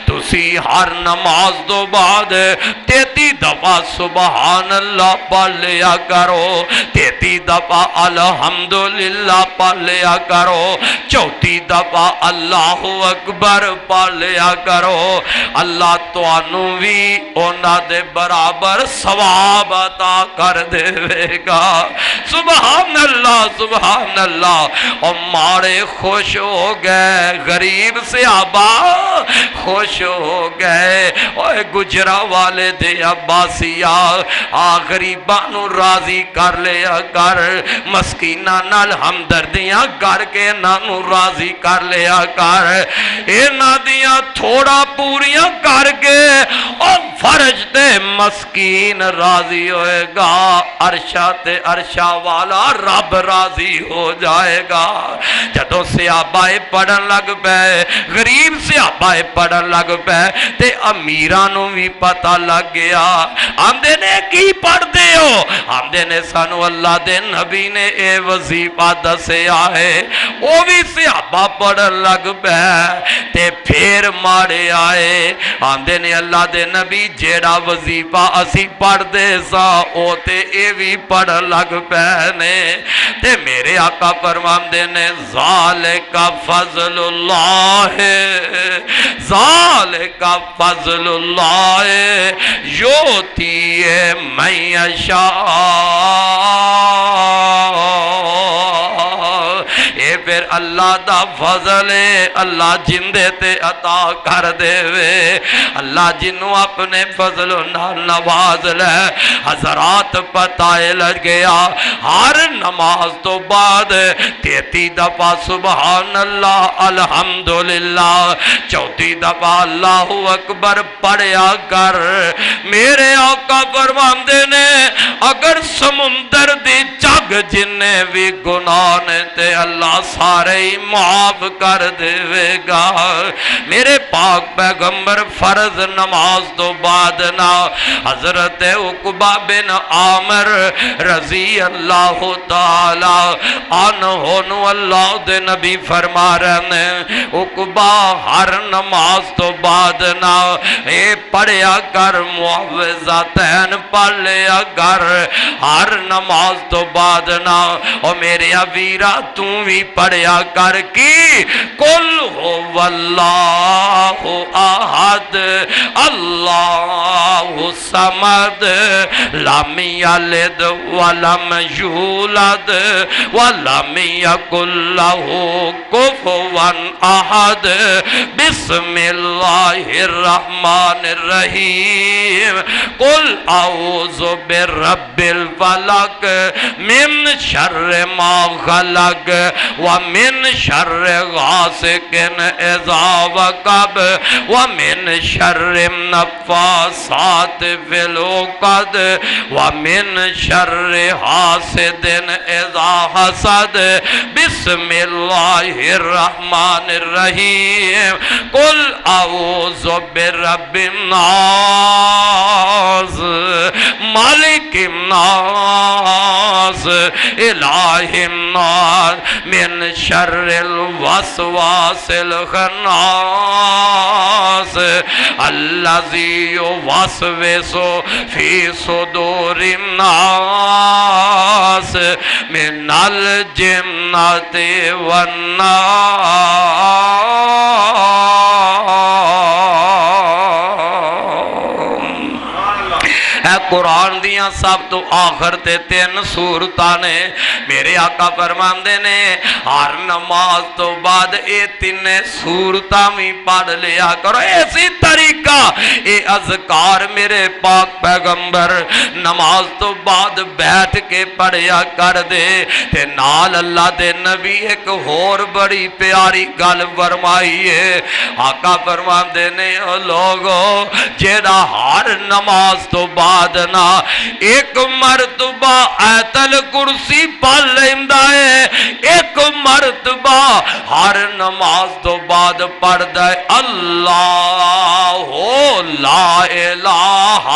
تسی ہر نماز دو بعد 33 دفعہ سبحان اللہ پڑھ لیا کرو، 33 دفعہ الحمدللہ پڑھ لیا کرو، 34 دفعہ اللہ اکبر پڑھ لیا کرو، اللہ تو انو بھی اونا دے برابر ثواب عطا کر دے گا۔ سبحان اللہ سبحان اللہ، اور مارے خوش ہو گئے غریب صحابہ خوش ہو گئے، اور گجرہ والے دے عباسیہ غریبانو راضی کر لیا کر، مسکینہ نال ہمدردیاں کر کے نانو راضی کر لیا کر، اینا دیاں تھوڑا پوریاں کر کے اور فرج تے مسکین راضی ہوئے گا، عرشہ تے عرشہ والا رب راضی ہو جائے گا۔ جدو صحابہ پڑھن لگ پے، غریب صحابہ پڑھن لگ پے تے امیرانوں بھی پتہ لگ گیا، آمدے نے کی پڑھ دے ہو؟ آمدے نے سانو اللہ دے نبی نے اے وظیفہ دسیا ہے، وہ بھی صحابہ پڑھن لگ پے تے پھر مارے آئے آندے نے اللہ دے نبی جیڑا وظیفہ اسی پڑھ دے سا او تے اے بھی پڑھ لگ پہنے تے میرے آقا فرماندے نے ذالک فضل اللہ ذالک فضل اللہ یوتی من یشاء اے پھر اللہ دا فضل ہے اللہ جندے تے عطا کر دے وے اللہ جنوں اپنے فضل نال نواز لے حضرات پتائے لگ گیا ہر نماز تو بعد 33 دفعہ سبحان اللہ الحمدللہ 34 دفعہ اللہ اکبر پڑھیا کر میرے آقا فرماندے نے اگر سمندر دی جگ جننے بھی گناہ نے تے اللہ سارے ہی معاف کر دے گا میرے پاک پیغمبر فرض نماز تو بعد نا حضرت عقبہ بن عامر رضی اللہ تعالی عنہ اللہ دے نبی فرما رہے ہیں عقبہ ہر نماز تو بعد نا اے پڑھیا کر معوذتین پڑھ لیا کر ہر نماز تو بعد نا اور میرے ویرا توں بھی پڑھیا کر کی قل هو اللہ احد اللہ الصمد لم یلد ولم یولد ولم یکن له کفوا احد بسم اللہ الرحمن الرحیم قل اعوذ برب الفلق من شر ما خلق ومن شر غاسق اذا وقب ومن شر النفاثات في العقد ومن شر حاسد اذا حسد بسم اللہ الرحمن الرحیم قل اعوذ برب الناس مالک الناس الہ الناس من شر الوسواس الخناس الذي يوسوس في صدور الناس من الجنة والناس اے قرآن دیاں سب تو آخر تے 3 سورتاں نے میرے آقا فرماندے نے ہر نماز تو بعد اے 3 سورتاں بھی پڑھ لیا کرو ایسی طریقہ اے اذکار میرے پاک پیغمبر نماز تو بعد بیٹھ کے پڑھیا کر دے تے نال اللہ دے نبی ایک اور بڑی پیاری گل فرمائی ہے آقا فرماندے نے او لوگو جیڑا ہر نماز تو بعد نا ایک مرتبہ آیت الکرسی پڑھ لیندہ ہے ایک مرتبہ ہر نماز تو بعد پڑھ دے اللہ لا الہ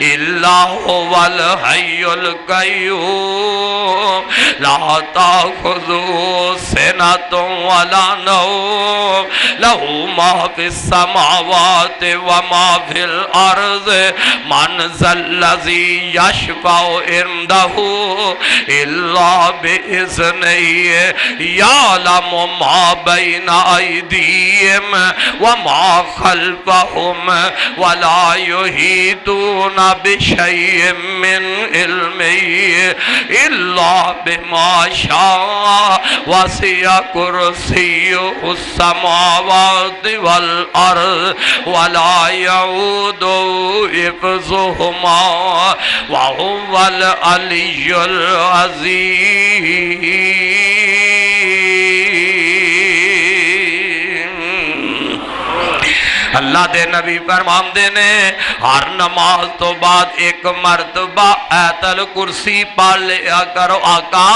الا هو الحی القیوم لا تأخذه سنة ولا نوم له ما في السماوات وما في الأرض من ذا الذي يشفع عنده إلا بإذنه يعلم ما بين أيديهم وما خلفهم ولا يحيطون بشيء من علمه إلا بما شاء وسع كرسيه السماوات والأرض ولا يعوده حفظهما وهو العلي العظيم اللہ دے نبی فرماندے نے ہر نماز تو بعد ایک مرتبہ آیت الکرسی پڑھ لیا کرو آقا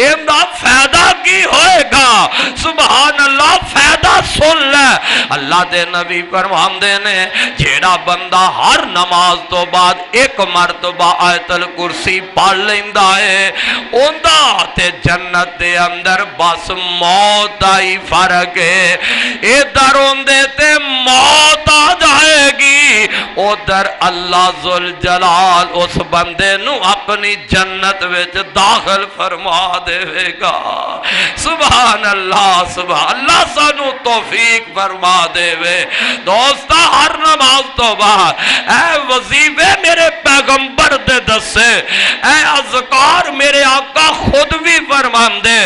امداد فائدہ کی ہوئے گا سبحان اللہ فائدہ سن لے اللہ دے نبی فرماندے نے جیڑا بندہ ہر نماز تو بعد ایک مرتبہ آیت الکرسی پڑھ لیندا ہے اوندا تے جنت دے اندر بس موت آئی فرق ہے ادھر اوندے تے موت آ جائے گی ادھر اللہ ذوالجلال اس بندے نو اپنی جنت وچ داخل فرما دے گا سبحان اللہ سبحان اللہ سانو توفیق فرما دے وے دوستا ہر نماز تو بعد اے وظیفے میرے پیغمبر دے دسے اے اذکار میرے آقا خود بھی فرماندے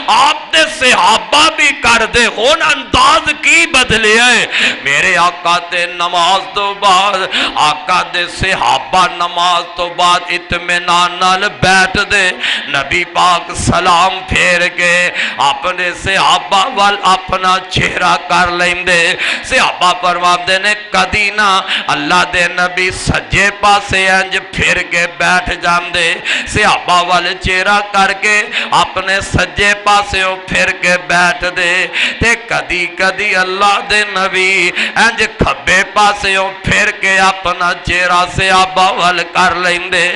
آپ دے صحابہ بھی کر دے ہون انداز کی بدلے ہے میرے آقا تے نماز تو بعد آقا دے صحابہ نماز تو بعد اطمینان نال بیٹھ دے نبی پاک سلام پھیر کے اپنے صحابہ وال اپنا چہرہ کر لیندے صحابہ فرماندے نے کدی نہ اللہ دے نبی سجے پاسے انج پھر کے بیٹھ جاندے صحابہ والے چہرہ کر کے اپنے سجے پاسے پھر کے بیٹھ دے تے کدی کدی اللہ دے نبی انج کھبے پاسے پھر کے اپنا چہرہ صحابہ وال کر لیندے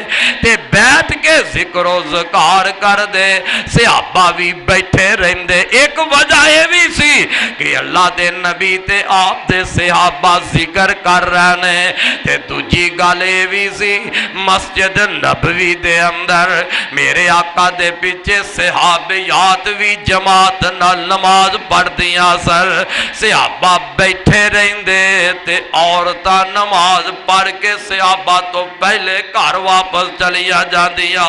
تے بیٹھ کے ذکر و ذکار کر دے صحابہ بھی بیٹھے رہندے ایک وجہ یہ بھی سی کہ اللہ دے نبی تے آپ دے صحابہ ذکر کر رہنے تے دوجی گالے بھی سی مسجد نبوی دے اندر میرے آقا دے پیچھے صحابیات بھی جماعت نال نماز پڑھ دیاں سر صحابہ بیٹھے رہندے تے عورتاں نماز پڑھ کے صحابہ تو پہلے گھر واپس چلیا جاندیاں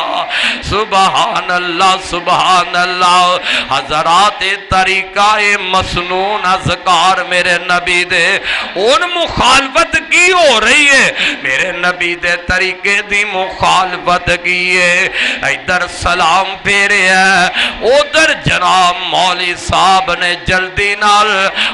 سبحان اللہ سبحان اللہ حضرات طریقہ مسنون اذکار میرے نبی دے ان مخالفت کی ہو رہی ہے میرے نبی دے طریقے دی مخالفت کی ہے ادھر سلام پھیرے ہے ادھر جناب مولی صاحب نے جلدی نال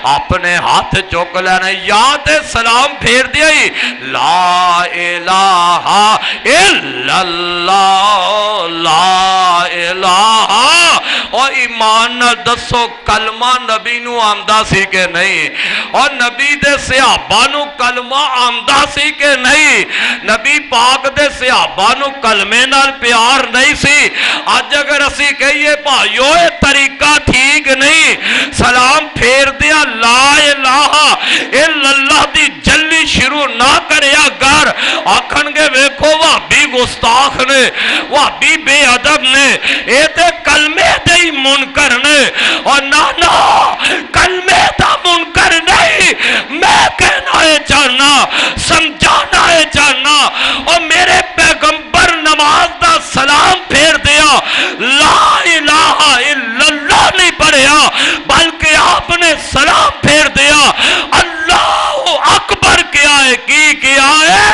اپنے ہاتھ چک لینے یاد سلام پھیر دیا ہی لا الہ الا اللہ لا الہ اور ایمان نہ دسو کلمہ نبی نو آمدہ سی کہ نہیں اور نبی دے صحابہ نو کلمہ آمدہ سی کہ نہیں نبی پاک دے صحابہ نو کلمے نال پیار نہیں سی آج اگر اسی کہیے بھائیو اے طریقہ ٹھیک نہیں سلام پھیر دیا لا الہ الا اللہ دی جلی شروع نہ کریا گر آکھن گے ویکھو وہابی گستاخ نے وہابی بے ادب نے اے تے کلمے دے ہی منکر نے اور نانا کلمے دا منکر نہیں میں کہنا ہے چاہنا سمجھانا ہے چاہنا اور میرے پیغمبر نماز دا سلام پھیر دیا لا الہ الا اللہ نہیں پڑھیا بلکہ آپ نے سلام پھیر دیا اللہ اکبر کیا ہے کیا ہے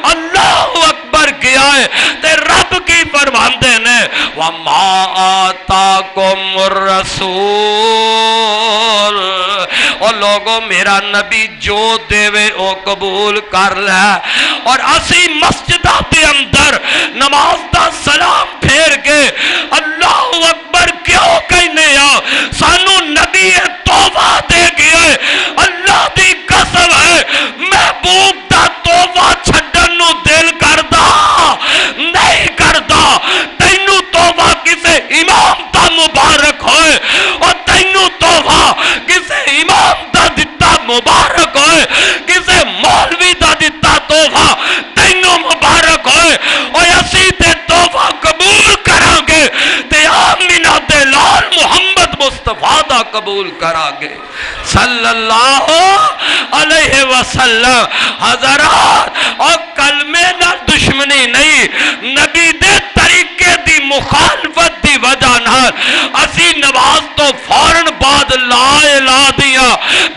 اللہ اکبر کیا ہے تے رب کی فرماندے نے وَمَا آتَاكُمُ الرَّسُولُ اور لوگوں میرا نبی جو دیوے او قبول کر لے اور اسی مسجدہ دے اندر نماز دا سلام پھیر کے اللہ اکبر کیوں کہنے سانو نبی توبہ دے گیا ہے اللہ دی قسم ہے محبوب دا توبہ چھڈن نو دل کردا نہیں کردا تینو توبہ کسے امام دا مبارک ہوئے اور تینو توبہ کسے امام دا دتا مبارک ہوئے کسے مولوی دا دتا توبہ تینو مبارک ہوئے اور اسی تے توبہ قبول کران گے تے آمینہ دے لال محمد مصطفیٰ دا قبول کران گے صلی اللہ علیہ وسلم حضرات اور کلمے نہ دشمنی نہیں نبی دے طریقے دی مخالفت دی وجہ نال اسی نماز تو فوراً بعد لا الہ دیا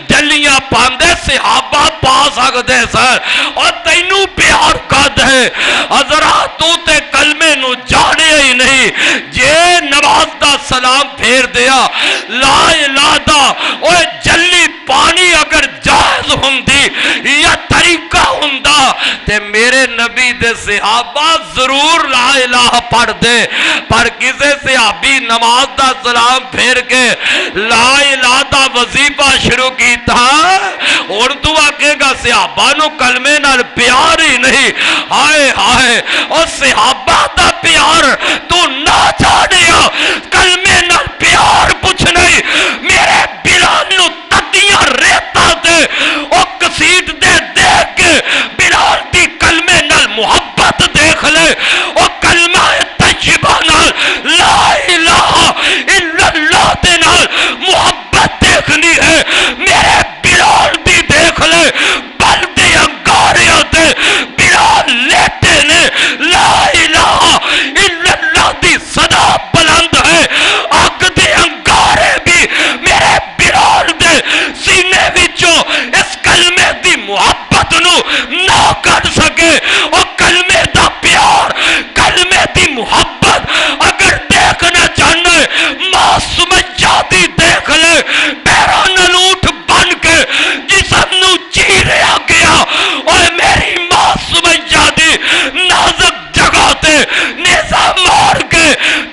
جلیاں پاندے صحابہ پا سکتے سر اور تینوں پیار کد ہے حضرات تو تے کلمے نو جانے ہی نہیں جے نماز دا سلام پھیر دیا لا الہ دا اوہ جلی پانی اگر جائز ہوندی یا طریقہ ہوندہ تے میرے نبی دے صحابہ ضرور لا الہ پڑھ دے پر کسے صحابی نماز دا سلام پھیر کے لا الہ دا وظیفہ شروع کیتا اور تو آکے گا صحابہ نو کلمے نال پیار ہی نہیں ہائے ہائے اور صحابہ دا پیار تو نہ چاڑیا کلمے نال پیار پوچھ نہیں میرے بلال نو تدیاں ریتا دے اور کسیٹ دے دیکھ کے بلال دی کلمے نال محبت دیکھ لے اور کلمہ طیبہ نال لا الہ الا اللہ دے نال محبت دیکھنی ہے میرے بلال دی دیکھ لے بلدے انگاریاں دے بلال لیتے نے لا الہ الا اللہ دی صدا بلند ہے آگ دے انگارے بھی میرے بلال دے سینے وچوں اس کلمے دی محبت نو نہ کر سکے اور کلمے دا پیار کلمے دی محبت اگر دیکھنا چاہنا ہے ماں سمجھا دی دیکھ لے پیروں نلوٹ بن کے جسم نو چیریا گیا اور میری ماں سمجھا دی نازک جگہ تے نیزہ مار کے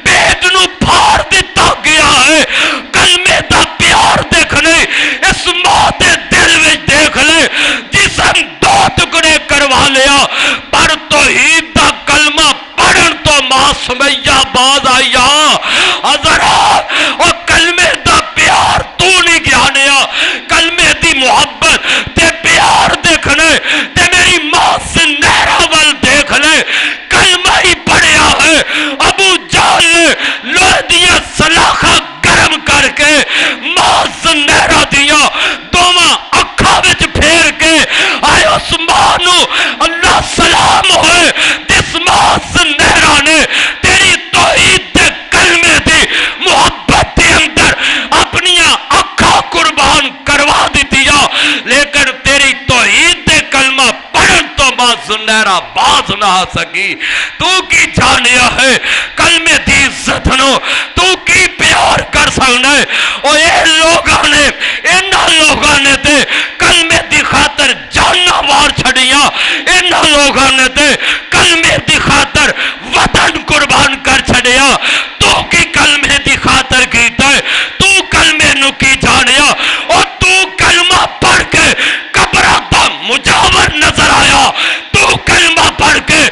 پیٹ نو پھاڑ دیتا گیا ہے کلمے دا پیار دیکھنے اس ماں دے دل میں دیکھ لے جسم دو ٹکڑے کروا لیا پر توحید دا کلمہ پڑھن تو ماں سمیہ باز آیا حضرات اور کلمے دا پیار تو نہیں گیانیا کلمے دی محبت تے پیار دیکھنے تے میری ماں سنہرہ وال دیکھ لے کلمہ ہی پڑھیا ہے ابو جہل نے لوہ دیا سلاخہ گرم کر کے ماں سنہرہ دیا دوما اکھا وچ پھیر کے آئے اس ماں نو اللہ سلام ہوئے جس ماں سنہرہ نے تیری توحید دے کلمے دی محبت دے اندر اپنیاں اکھا قربان کروا دیتیا لیکن تیری توحید دے کلمہ پڑھن تو ماں سنہرہ باز نہ آ سکی تو کی جانیا ہے کلمے دی عزت نو تو کی پیار کر سکنا ہے اور یہ لوگاں نے انہاں لوگاں نے تے کلمے دی خاطر جاننا وار چھڑیاں انہاں لوگاں نے تے کلمے دی خاطر وطن قربان کر چھڑیا تو کی کلمے دی خاطر کیتا ہے تو کلمے نو کی جانیا اور تو کلمہ پڑھ کے قبرہ دا مجاور نظر آیا تو کلمہ پڑھ کے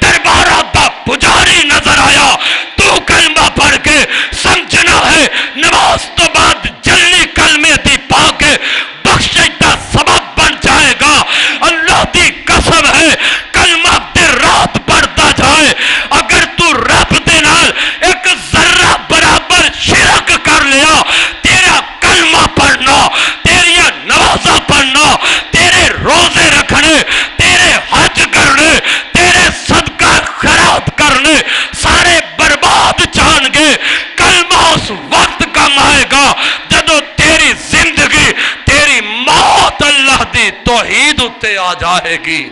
دربارہ دا پجاری نظر آیا تو کلمہ پڑھ کے سمجھنا ہے نماز تو بعد جلنی کلمے دی پا کے بخشش دا سبب بن جائے گا اللہ دی قسم ہے کلمہ دیر رات پڑھتا جائے اگر تو رب دے نال ایک ذرہ برابر شرک کر لیا تیرا کلمہ پڑھنا تیریا نمازہ پڑھنا تیرے روزے رکھنے تیرے حج کرنے تیرے صدقہ خیرات کرنے سارے برباد جان گے کلمہ اس وقت کم آئے گا جدو تیری زندگی تیری موت اللہ دی توحید اتے آ جائے گی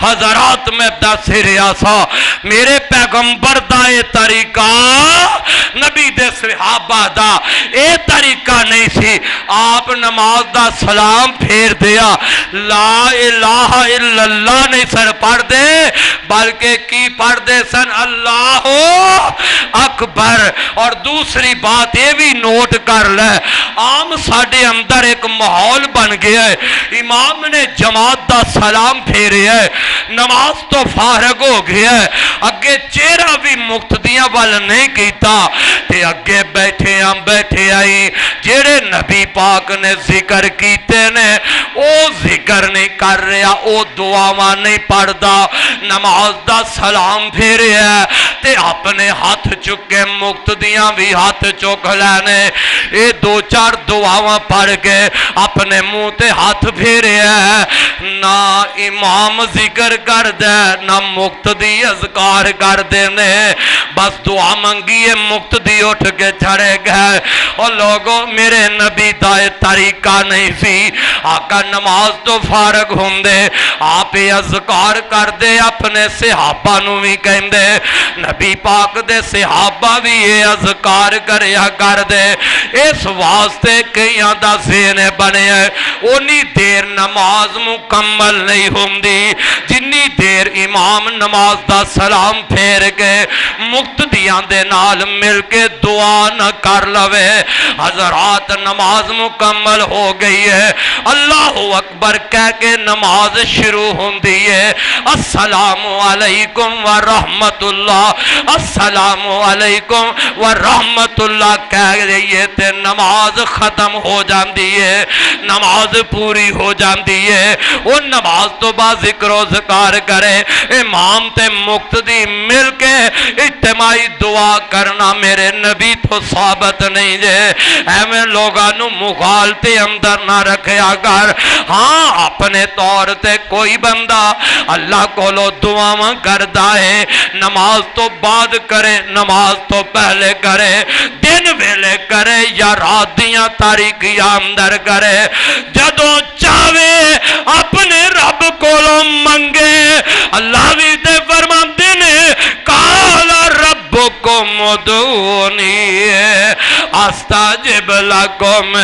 حضرات میں دس ریاسا میرے پیغمبر دا اے طریقہ نبی دے صحابہ دا اے طریقہ نہیں سی آپ نماز دا سلام پھیر دیا لا الہ الا اللہ نہیں سر پڑھ دے بلکہ کی پڑھ دے سن اللہ اکبر اور دوسری بات یہ بھی نوٹ کر لے عام ساڑھے اندر ایک ماحول بن گیا ہے امام نے جماعت دا سلام پھیرے ہے نماز تو فارغ ہو گیا ہے اگے چہرہ بھی مقتدیاں والا نہیں کیتا تے اگے بیٹھے آئی جیڑے نبی پاک نے ذکر کیتے نے او ذکر نہیں کر رہا او دعاواں نہیں پڑھ دا نماز دا سلام پھیرے ہے تے اپنے ہاتھ چکے مقتدیاں بھی ہاتھ چک لینے اے دو چار دعاواں پڑھ کے اپنے منہ تے ہاتھ پھیرے ہے نہ امام ذکر کر دے نہ مقتدی اذکار کر دینے بس دعا منگیے مقتدی اٹھ کے چڑھے گئے اور لوگوں میرے نبی دائے طریقہ نہیں سی آقا نماز تو فارغ ہوندے آپ اذکار کردے اپنے صحابہ نو بھی کہندے نبی پاک دے صحابہ بھی یہ اذکار کریا کردے اس واسطے کئیاں دا ذہن بنے اونی دیر نماز مکمل نہیں ہوندی جنی دیر امام نماز دا سلام پھیر کے مقتدیاں دے نال مل کے دعا نہ کر لوے حضرات نماز مکمل ہو گئی ہے اللہ اکبر کہہ کے نماز شروع ہوندی ہے السلام علیکم ورحمت اللہ السلام علیکم ورحمت اللہ کہہ رہی ہے تے نماز ختم ہو جاندی ہے نماز پوری ہو جاندی ہے وہ نماز تو بعد ذکر و ذکار کرے امام تے مقتدی مل کے اجتماعی دعا کرنا میرے نبی تو ثابت نہیں جے ایویں لوگانو مغالطے اندر نہ رکھیا کر ہاں اپنے طور تے کوئی بندہ اللہ کو لو دعاواں کردا ہے نماز تو بعد کرے نماز تو پہلے کرے دن ویلے کرے یا رات دیاں تاریکیاں اندر کرے جدوں چاہے اپنے رب کو لو منگے اللہ بھی تے فرماندے نے قال ربکم ادعونی استجب لکم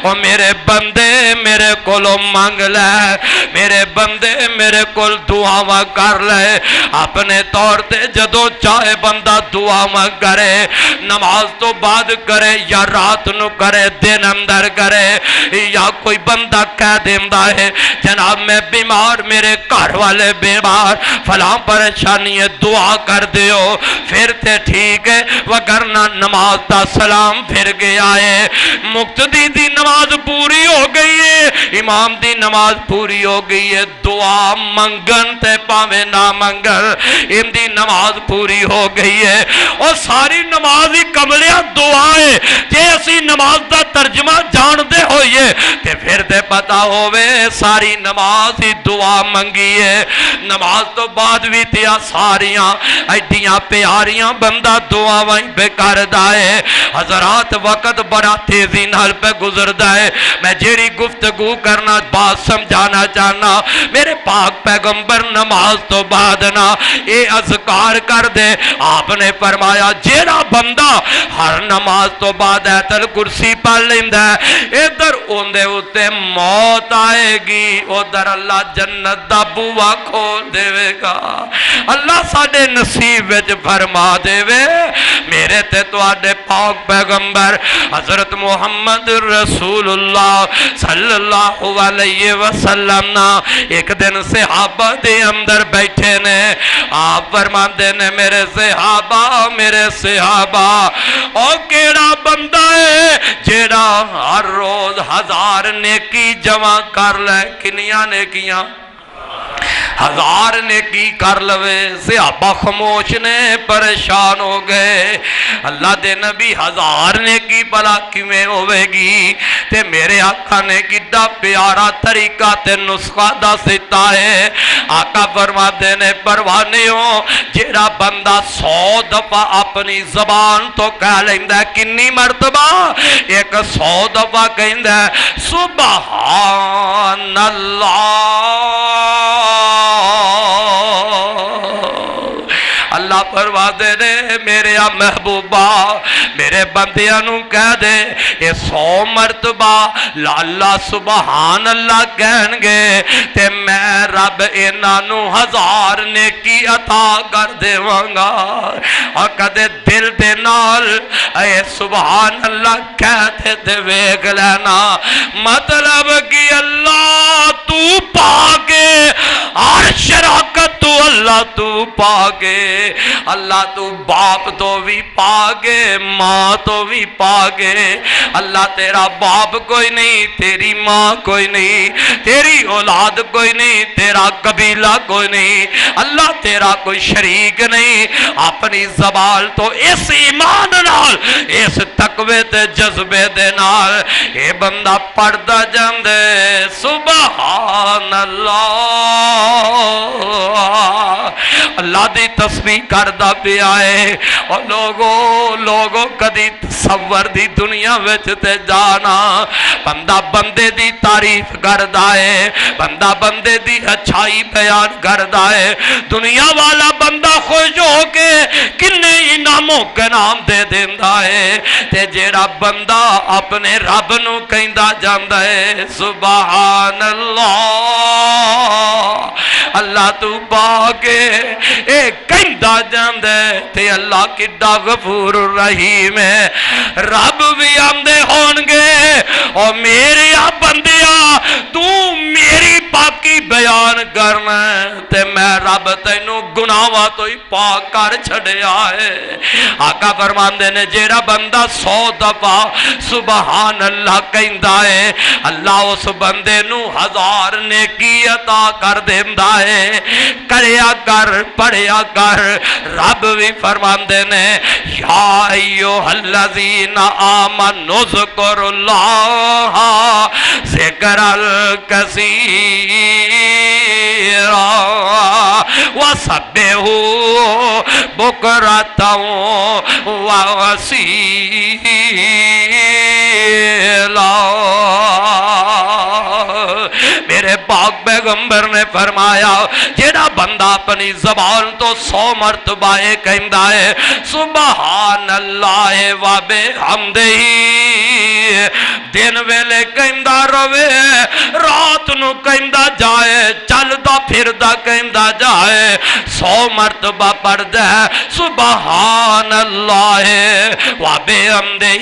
او میرے بندے میرے کولو مانگ لے میرے بندے میرے کول دعاواں کر لے اپنے طور تے جدوں چاہے بندہ دعاواں کرے نماز تو بعد کرے یا رات نو کرے دن اندر کرے یا کوئی بندہ کہہ دیندا ہے جناب میں بیمار میرے گھر والے بیمار فلاں پریشانی ہے دعا کر دیو پھر تے ٹھیک ہے وگرنہ نماز دا سلام پھر گیا ہے مقتدی دی نماز پوری ہو گئی ہے امام دی نماز پوری ہو گئی ہے دعا منگن تے پاوے نہ منگن ان دی نماز پوری ہو گئی ہے اور ساری نماز ہی قبلیہ دعا ہے جے اسی نماز دا ترجمہ جان دے ہوئے تے پھر تے پتا ہوئے ساری نماز ہی دعا منگی ہے نماز تو بعد بھی تیا ساریاں ایڈیاں پیاریاں بندہ دعا وہیں پہ کردہ ہے حضرات وقت بڑا تیزی نال پہ گزردہ ہے میں جیڑی گفتگو کرنا بات سمجھانا چاہنا میرے پاک پیغمبر نماز تو بعد نا اے اذکار کر دے آپ نے فرمایا جیڑا بندہ ہر نماز تو بعد ایت الکرسی پڑھ لیندہ ہے ادھر اوندے ہوتے موت آئے گی ادھر اللہ جنت دا بوا کھول دے گا اللہ ساڑے نصیب وچ فرما دے وے میرے تے تو آڈے پاک پیغمبر حضرت محمد رسول اللہ صلی اللہ علیہ وسلم نا ایک دن صحابہ دے اندر بیٹھے نے آپ فرما دے نے میرے صحابہ اور کیڑا بندہ ہے جیڑا ہر روز 1000 نیکی جمع کر لے کنیاں نیکیاں 1000 نیکی کر لوے صحابہ خاموش نے پریشان ہو گئے اللہ دے نبی 1000 نیکی بلا کیویں ہوے گی تے میرے آقا نے کڈا پیارا طریقہ تے نسخہ دستا ہے آقا فرماتے نے پروانیوں جیڑا بندہ 100 دفعہ اپنی زبان تو کہہ لیندا ہے کنی مرتبہ ایک 100 دفعہ کہندا ہے سبحان اللہ اللہ فرماتے نے میرے محبوبہ میرے بندیاں کہہ دے یہ 100 مرتبہ اللہ سبحان اللہ کہن گے تے میں رب انہاں 1000 نیکی عطا کر دیواں اور کدے دل دے نال اے سبحان اللہ کہتے تے ویکھ لینا مطلب کہ اللہ تو پاکے عرش رکھت تو اللہ تو پاکے اللہ تو باپ تو بھی پاکے ماں تو بھی پاکے اللہ تیرا باپ کوئی نہیں تیری ماں کوئی نہیں تیری اولاد کوئی نہیں تیرا قبیلہ کوئی نہیں اللہ تیرا کوئی شریک نہیں اپنی زبان تو اس ایمان نال اس تقوی تے جذبے دے نال اے بندہ پڑھدا جاندے سبحان اللہ اللہ دی تسبیح کردا پیا ہے او لوگو کدی تصور دی دنیا وچ تے جانا بندہ بندے دی تعریف کردا ہے بندہ بندے دی اچھائی بیان کردا ہے دنیا والا بندہ خوش ہو کے کنے انعاموں کے نام دے دیندا ہے تے جیڑا بندہ اپنے رب نو کہندا جاندا ہے سبحان اللہ اللہ تو پاک اے کہندا جاندا ہے تے اللہ کڈا غفور رحیم ہے رب بھی آندے ہون گے او میرے بندیا تو میری پاکی بیان کرنا تے میں رب تینوں گناہاں تو ہی پاک کر چھڑیا ہے آقا فرماندے نے جیڑا بندہ 100 دفعہ سبحان اللہ کہندا ہے اللہ اس بندے نو 1000 نیکی عطا کر دیندا ہے کریا کر پڑھیا کر رب بھی فرماندے نے یا ایھا الذین آمنوا اذکروا اللہ ذکرا کثیرا وسبحوا بکرۃ واصیلا میرے پاک پیغمبر نے فرمایا جیڑا بندہ اپنی زبان تو 100 مرتبہ کہندا ہے سبحان اللہ و بحمدہ دن ویلے کہندا روے رات نو کہندا جائے چلدا پھردا کہندا جائے 100 مرتبہ پڑھدا ہے سبحان اللہ و بحمدہ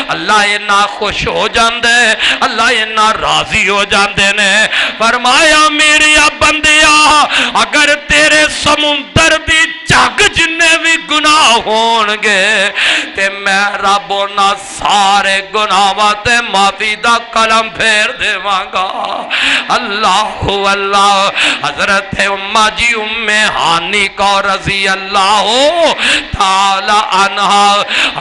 اللہ اتنا خوش ہو جاندے اللہ اتنا راضی ہو جاندے نے فرمایا میری بندیا اگر تیرے سمندر دی جگ جنے بھی گناہ ہون گے تے میں رب انہاں سارے گناہاں تے معافی دا قلم پھیر دیواں گا اللہ اللہ حضرت اماں جی ام ہانی کو رضی اللہ تعالی عنہا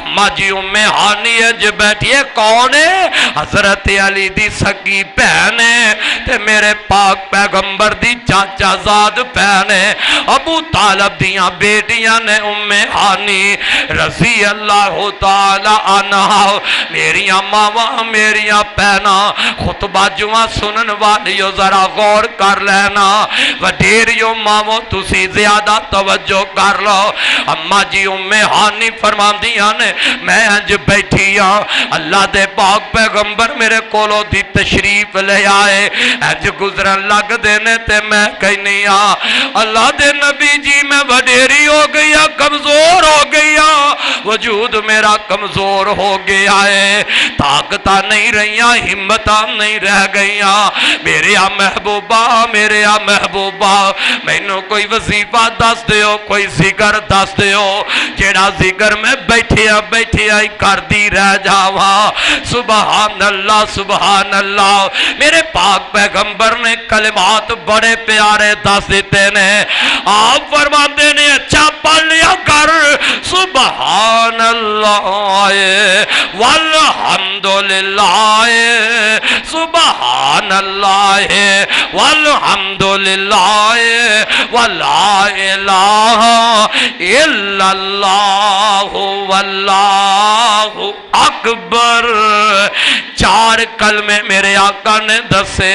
اماں جی ام ہانی اج بیٹھیے کون ہے حضرت علی دی سکی بہن ہے تے میرے پاک پیغمبر دی چاچا زاد بہن ہے ابو طالب دیاں بیٹیاں نے ام ہانی رضی اللہ تعالی عنہا میریاں ماواں میریاں بہناں خطبہ جمعہ سنن والیو ذرا غور کر لینا وڈیریو ماوو تسی زیادہ توجہ کر لو اماں جی ام ہانی فرماندیاں نے میں انج بیٹھی ہاں اللہ دے پاک پیغمبر میرے کولو دی تشریف لے آئے انج گزرن لگ دینے تے میں کہنی ہاں اللہ دے نبی جی میں وڈیری ہو گیا کمزور ہو گیا وجود میرا کمزور ہو گیا ہے طاقتہ نہیں رہیاں ہمتہ نہیں رہ گئیاں میرے محبوبہ میں نو کوئی وظیفہ دس دیو کوئی ذکر دس دیو جیڑا ذکر میں بیٹھے ہی کر دی رہ جاواں سبحان اللہ میرے پاک پیغمبر نے کلمات بڑے پیارے دس دیتے نے آپ فرماتے نے اچھا پڑھ لیا کر سبحان اللہ والحمدللہ سبحان اللہ والحمدللہ ولا الہ الا اللہ واللہ اکبر 4 کلمے میرے آقا نے دسے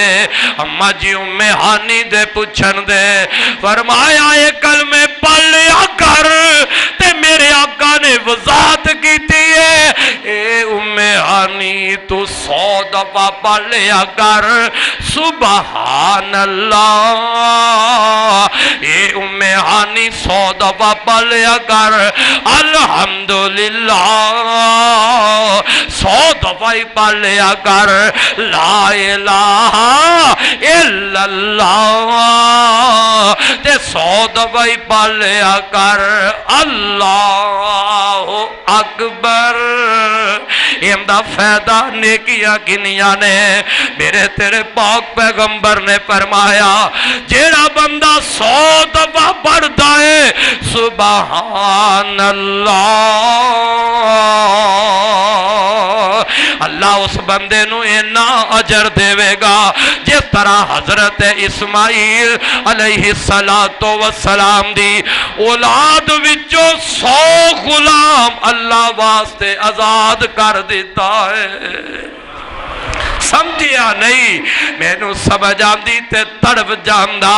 اماں جی ام ہانی دے پوچھن دے فرمایا یہ کلمے پڑھ لیا کر تے میرے آقا نے وضاحت کیتی ہے اے ام ہانی تو 100 دفعہ پڑھ لیا کر سبحان اللہ اے ام ہانی 100 دفعہ پڑھ لیا کر الحمدللہ 100 دفعہ ہی پڑھ لیا کر لا الہ الا اللہ تے 100 دفعہ ہی پڑھ لیا کر اللہ اکبر اندہ فائدہ نیکیاں کنیاں نے میرے تیرے پاک پیغمبر نے فرمایا جیڑا بندہ 100 دفعہ پڑھتا ہے سبحان اللہ اللہ اس بندے نو اینا اجر دے گا جس طرح حضرت اسماعیل علیہ السلام دی اولاد وچوں 100 غلام اللہ واسطے آزاد کر دیتا ہے۔ سمجھیا نہیں، میں نو سمجھ آندی تے تڑپ جاندا۔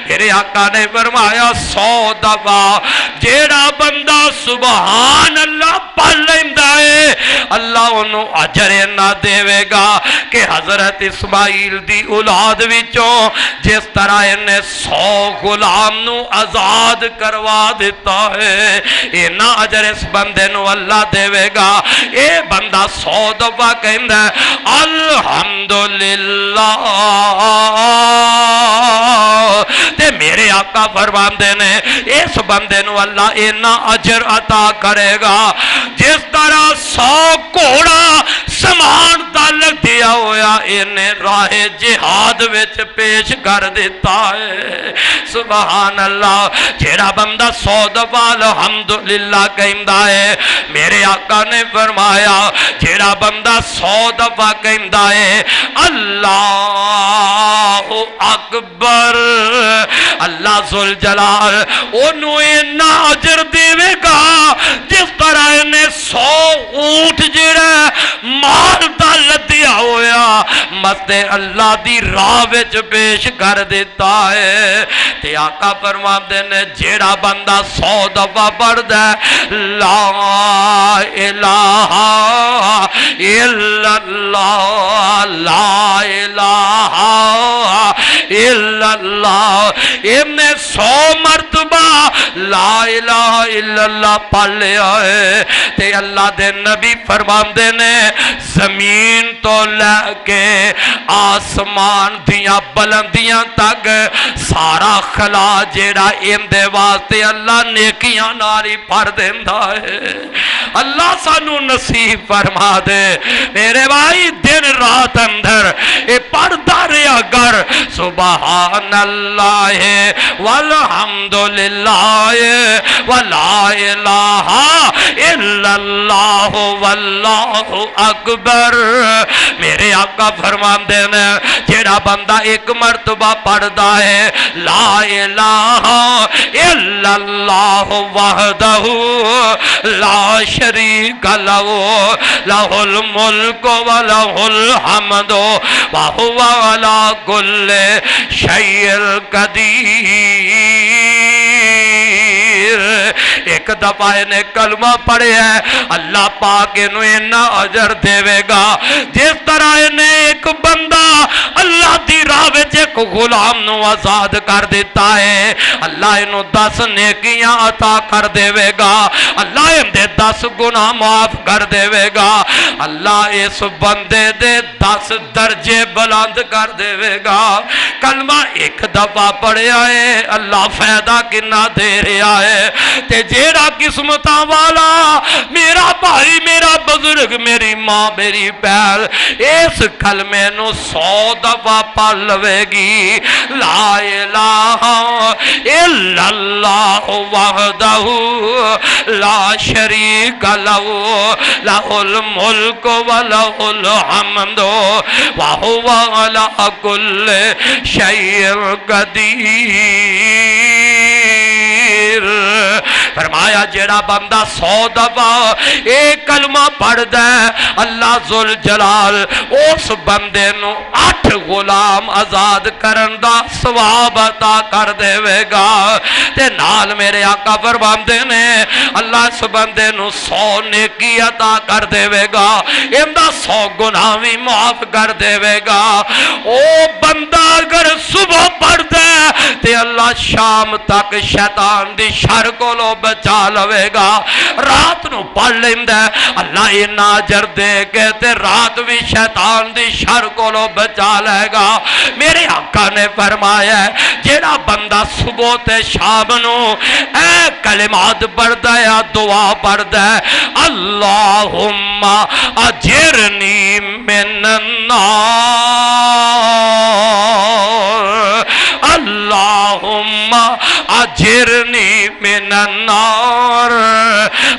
میرے آقا نے فرمایا 100 دفعہ جیڑا بندہ سبحان اللہ پڑھ لیندا ہے اللہ انہوں اجر نہ دے گا کہ حضرت اسماعیل دی اولاد وچوں جس طرح انہیں 100 غلام نو آزاد کروا دیتا ہے اینا اجر اس بندے نو اللہ دے گا۔ اے بندہ 100 دفعہ کہندا ہے الحمدللہ، تے میرے آقا فرماندے نے اس بندے نو اللہ اینا اجر عطا کرے گا جس طرح 100 گھوڑا سامان تعلق دیا ہویا انہیں راہ جہاد وچ پیش کر دیتا ہے۔ سبحان اللہ، جیڑا بندہ 100 دفعہ الحمدللہ کہندا ہے میرے آقا نے فرمایا جیڑا بندہ 100 دفعہ کہندا ہے اللہ اکبر، اللہ ذوالجلال انہوں اینا اجر دے گا جس طرح انہیں 100 اونٹ جڑا مال دا لدیا ہویا مست اللہ دی راہ وچ پیش کر دیتا ہے۔ تے آقا فرماندے نے جیڑا بندہ 100 دفعہ پڑھدا ہے لا الہ الا اللہ، لا الہ الا اللہ، انہیں 100 مرتبہ لا الہ الا اللہ پڑھ لیا ہے تے اللہ دے نبی فرماندے نے زمین تو لے کے آسمان دیاں بلندیاں تک سارا خلا جیڑا اندے واسطے اللہ نیکیاں ناری پڑھ دیندا ہے۔ اللہ سانو نصیب فرما دے میرے بھائی، دن رات اندر اے پڑھدا رہیا گر سبحان اللہ والحمدللہ ولا الہ الا اللہ واللہ اکبر۔ میرے آقا فرماندے نے جیڑا بندہ ایک مرتبہ پڑھدا ہے لا الہ الا اللہ وحدہ لا شریک لہ لہ الملک ولہ الحمد وہو علی کل شیء قدیر۔ ایک دفعہ انہیں کلمہ پڑھے ہے اللہ پاک انہوں اینا اجر دے گا جس طرح انہیں ایک بندہ اللہ دی راہ وچ ایک غلام نو آزاد کر دیتا ہے اللہ انہوں 10 نیکیاں عطا کر دے گا، اللہ اندے 10 گناہ معاف کر دے گا، اللہ اس بندے دے 10 درجے بلند کر دے گا۔ کلمہ ایک دفعہ پڑھیا ہے اللہ فائدہ کنا دے رہا ہے تے جیڑا قسمتاں والا میرا بھائی میرا بزرگ میری ماں میری پہل اس کلمے نو 100 دفعہ پڑھ لوے گی لا الہ الا اللہ وحدہ لا شریک لہ لہ الملک ولہ الحمد وہو علی کل شیء قدیر۔ فرمایا جیڑا بندہ 100 دفعہ ایک کلمہ پڑھ دے اللہ ذوالجلال اس بندے نو 8 غلام آزاد کرن دا ثواب عطا کر دے گا تے نال میرے آقا فرماندے نے اللہ اس بندے نو 100 نیکی عطا کر دے گا، اندا 100 گناہ بھی معاف کر دے گا۔ او بندہ اگر صبح پڑھ دے تے اللہ شام تک شیطان دی شر کو لو بچا لوے گا، رات نو پڑھ لیندے اللہ اینا اجر دے کے تے رات بھی شیطان دی شر کو لو بچا لے گا۔ میرے آقا نے فرمایا ہے جیڑا بندہ صبح تے شام نو اے کلمات پڑھدا ہے دعا پڑھدا ہے اللہم اجرنی من النار، اللہم اجرنی من النار،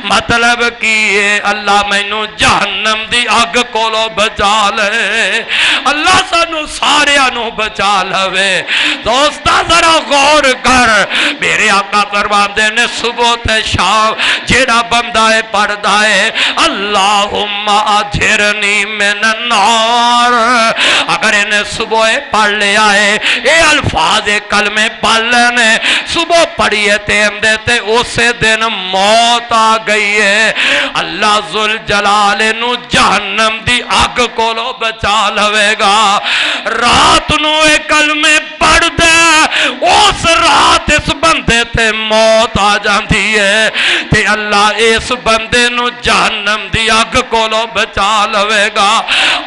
مت مطلب کی ہے اللہ مینوں جہنم دی اگ کولو بچا لے اللہ سانو سارے نو بچا لوے دوستا ذرا غور کر میرے آقا فرماندے نے صبح تے شام جیڑا بندہ ہے پڑھدا ہے اللہم اجرنی من النار اگر انہیں صبح پڑھ لیا ہے اے الفاظ کلمے پڑھ لینے صبح پڑھیے تے ہم دیتے اسے دن موت آ گئی ہے اللہ ذوالجلال نو جہنم دی آگ کولو بچا لوے گا رات نو اے کلمے پڑھ دے اس رات اس بندے تے موت آ جاندی ہے تے اللہ اس بندے نو جہنم دی آگ کولو بچا لوے گا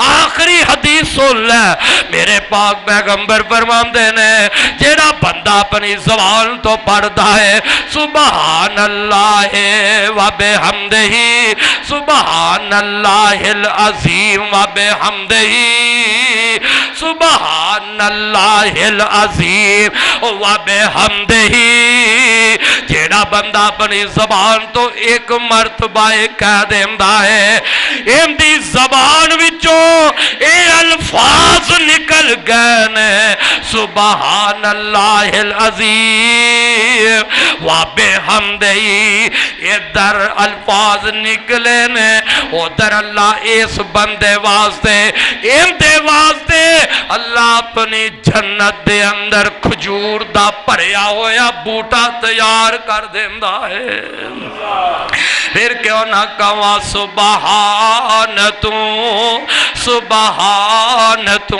آخری حدیث سن لے میرے پاک پیغمبر فرماندے نے جیڑا بندہ اپنی زبان تو پڑھدا ہے سبحان اللہ و بحمدہ سبحان اللہ العظیم و بحمدہ سبحان اللہ العظیم و بحمدہ جیڑا بندہ اپنی زبان تو ایک مرتبہ کہہ دیندا ہے ان دی زبان وچوں اے الفاظ نکل گئے نے سبحان اللہ العظیم و بحمدہ ادھر الفاظ نکلے نے ادھر اللہ اس بندے واسطے ان دے واسطے اللہ اپنی جنت دے اندر کھجور دا پریا ہویا بوٹا تیار کر دیندا ہے پھر کیوں نہ کہواں سبحان تو سبحان تو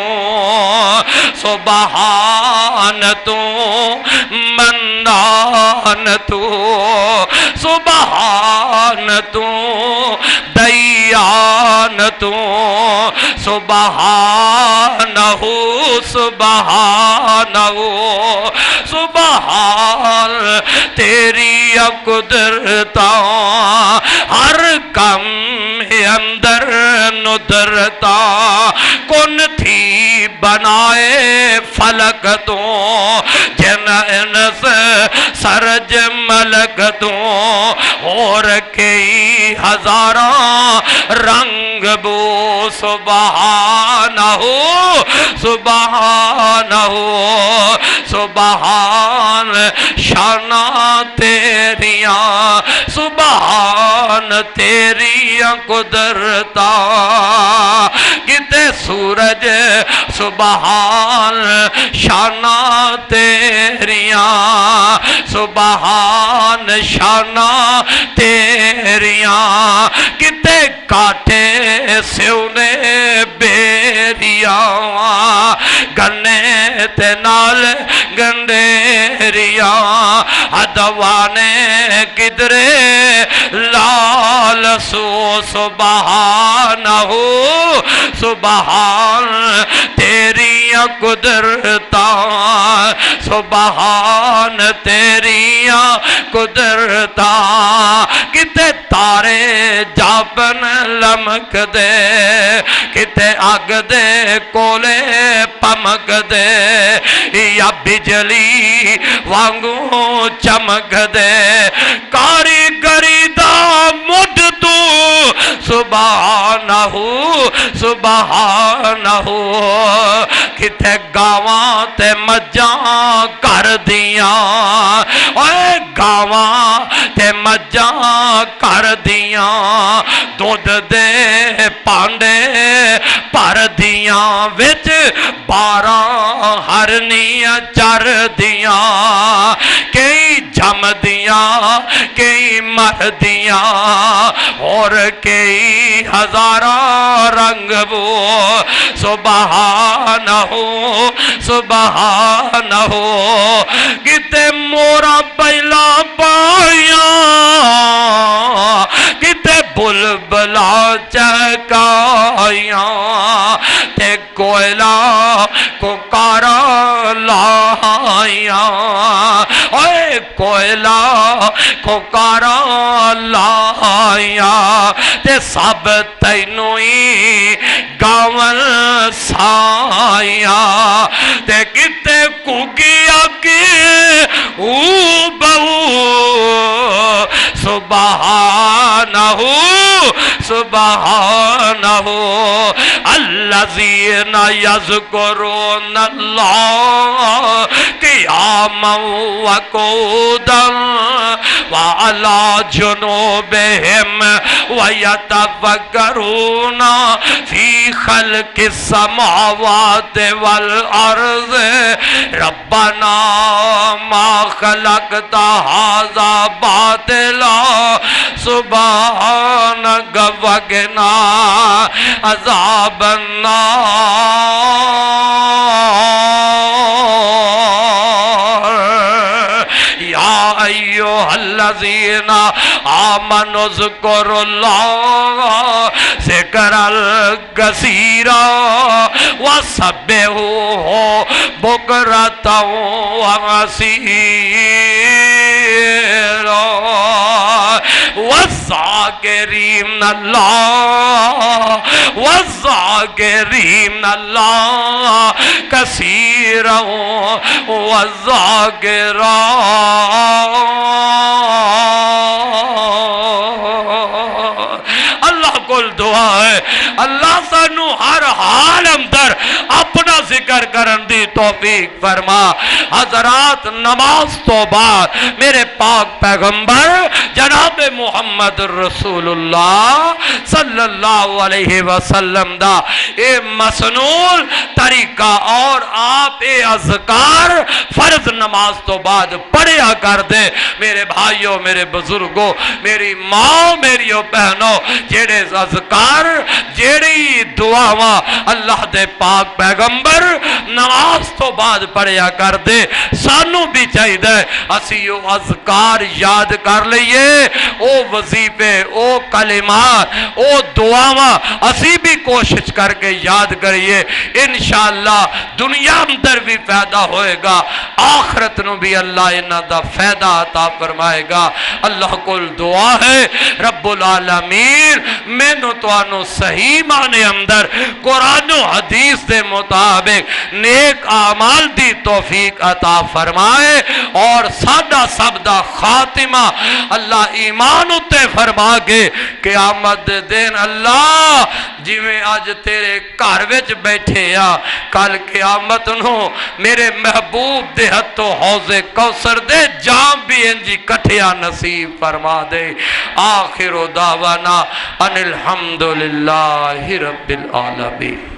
سبحان تو منان تو سبحان تو دیان تو سبحانہ سبحانہ سبحان تیری قدرتا ہر کم اندر ندرتا کن تھی بنائے فلک تو جن انس سرج ملک تو اور کئی ہزاراں رنگ بو سبحانہ سبحانہ سبحان شانہ تیریاں سبحان تیریاں قدرتا کتے سورج سبحان شانہ تیریاں سبحان شانہ تیریاں کتے کاٹے سونے بیریاں گنے تے نال گندیریاں ادوانے کدرے لال سو سبحانہ سبحان تیری قدرتا سبحان تیری قدرتا کتے تارے جاپن لمک دے کتے اگ دے کولے پمک دے یا بجلی وانگو چمک دے کاریگری دا مد تو سبحانہ سبحانہ کتے گاواں تے مجاں کر دیاں اے گاواں تے مجاں کر دیاں دودھ دے پانڈے پر دیاں وچ 12 ہرنیاں چر دیاں کئی جم دیاں کئی مر دیاں اور کئی ہزاراں رنگ وہ سبحانہ سبحانہ کتے مورا پہلا پائیاں کتے بلبلا چکائیاں تے کوئلہ کو کارا لائیاں اے کوئلہ کو کارا لائیاں تے سب تینوئی گاون سائیاں تے کتے کگیا کی او بہو سبحان سبحانہو الذین یذکرون اللہ قیاما وقعودا وعلی جنوبہم ویتفکرون فی خلق السماوات والارض ربنا ما خلقت ھذا باطلا سبحانک وقنا عذاب النار یا ایھا الذین آمنوا اذکروا اللہ ذکرا کثیرا وسبحوہ بکرۃ وأصیلا والذاکرین اللہ کثیرا والذاکرات۔ اللہ کول دعا ہے اللہ سانو ہر حال اندر اپنا ذکر کرن دی توفیق فرما۔ حضرات نماز تو بعد میرے پاک پیغمبر جناب محمد رسول اللہ صلی اللہ علیہ وسلم دا اے مسنون طریقہ اور آپ اے اذکار فرض نماز تو بعد پڑھیا کر دے۔ میرے بھائیوں، میرے بزرگوں، میری ماں، میری بہنوں، جیڑے اذکار جیڑی دعاواں اللہ دے پاک پیغمبر نماز تو بعد پڑھیا کر دے، سانو بھی چاہیے اسی او اذکار یاد کر لئیے، او وظیفے، او کلمات، او دعاواں اسی بھی کوشش کر کے یاد کریے۔ انشاءاللہ دنیا اندر بھی فائدہ ہوئے گا، آخرت نو بھی اللہ انہاں دا فائدہ عطا فرمائے گا۔ اللہ کول دعا ہے رب العالمین مینو توانو صحیح معنی اندر قرآن و حدیث دے مطابق نیک اعمال دی توفیق عطا فرمائے، اور سادہ سب دا خاتمہ اللہ ایمان اتے فرما کے قیامت دے دن اللہ جی میں آج تیرے گھر وچ بیٹھے یا کل قیامت نو میرے محبوب دے ہتھوں حوض کوثر دے جام بھی انجی کٹھیا نصیب فرما دے۔ آخر دعوانا ان الحمدللہ رب العالمین۔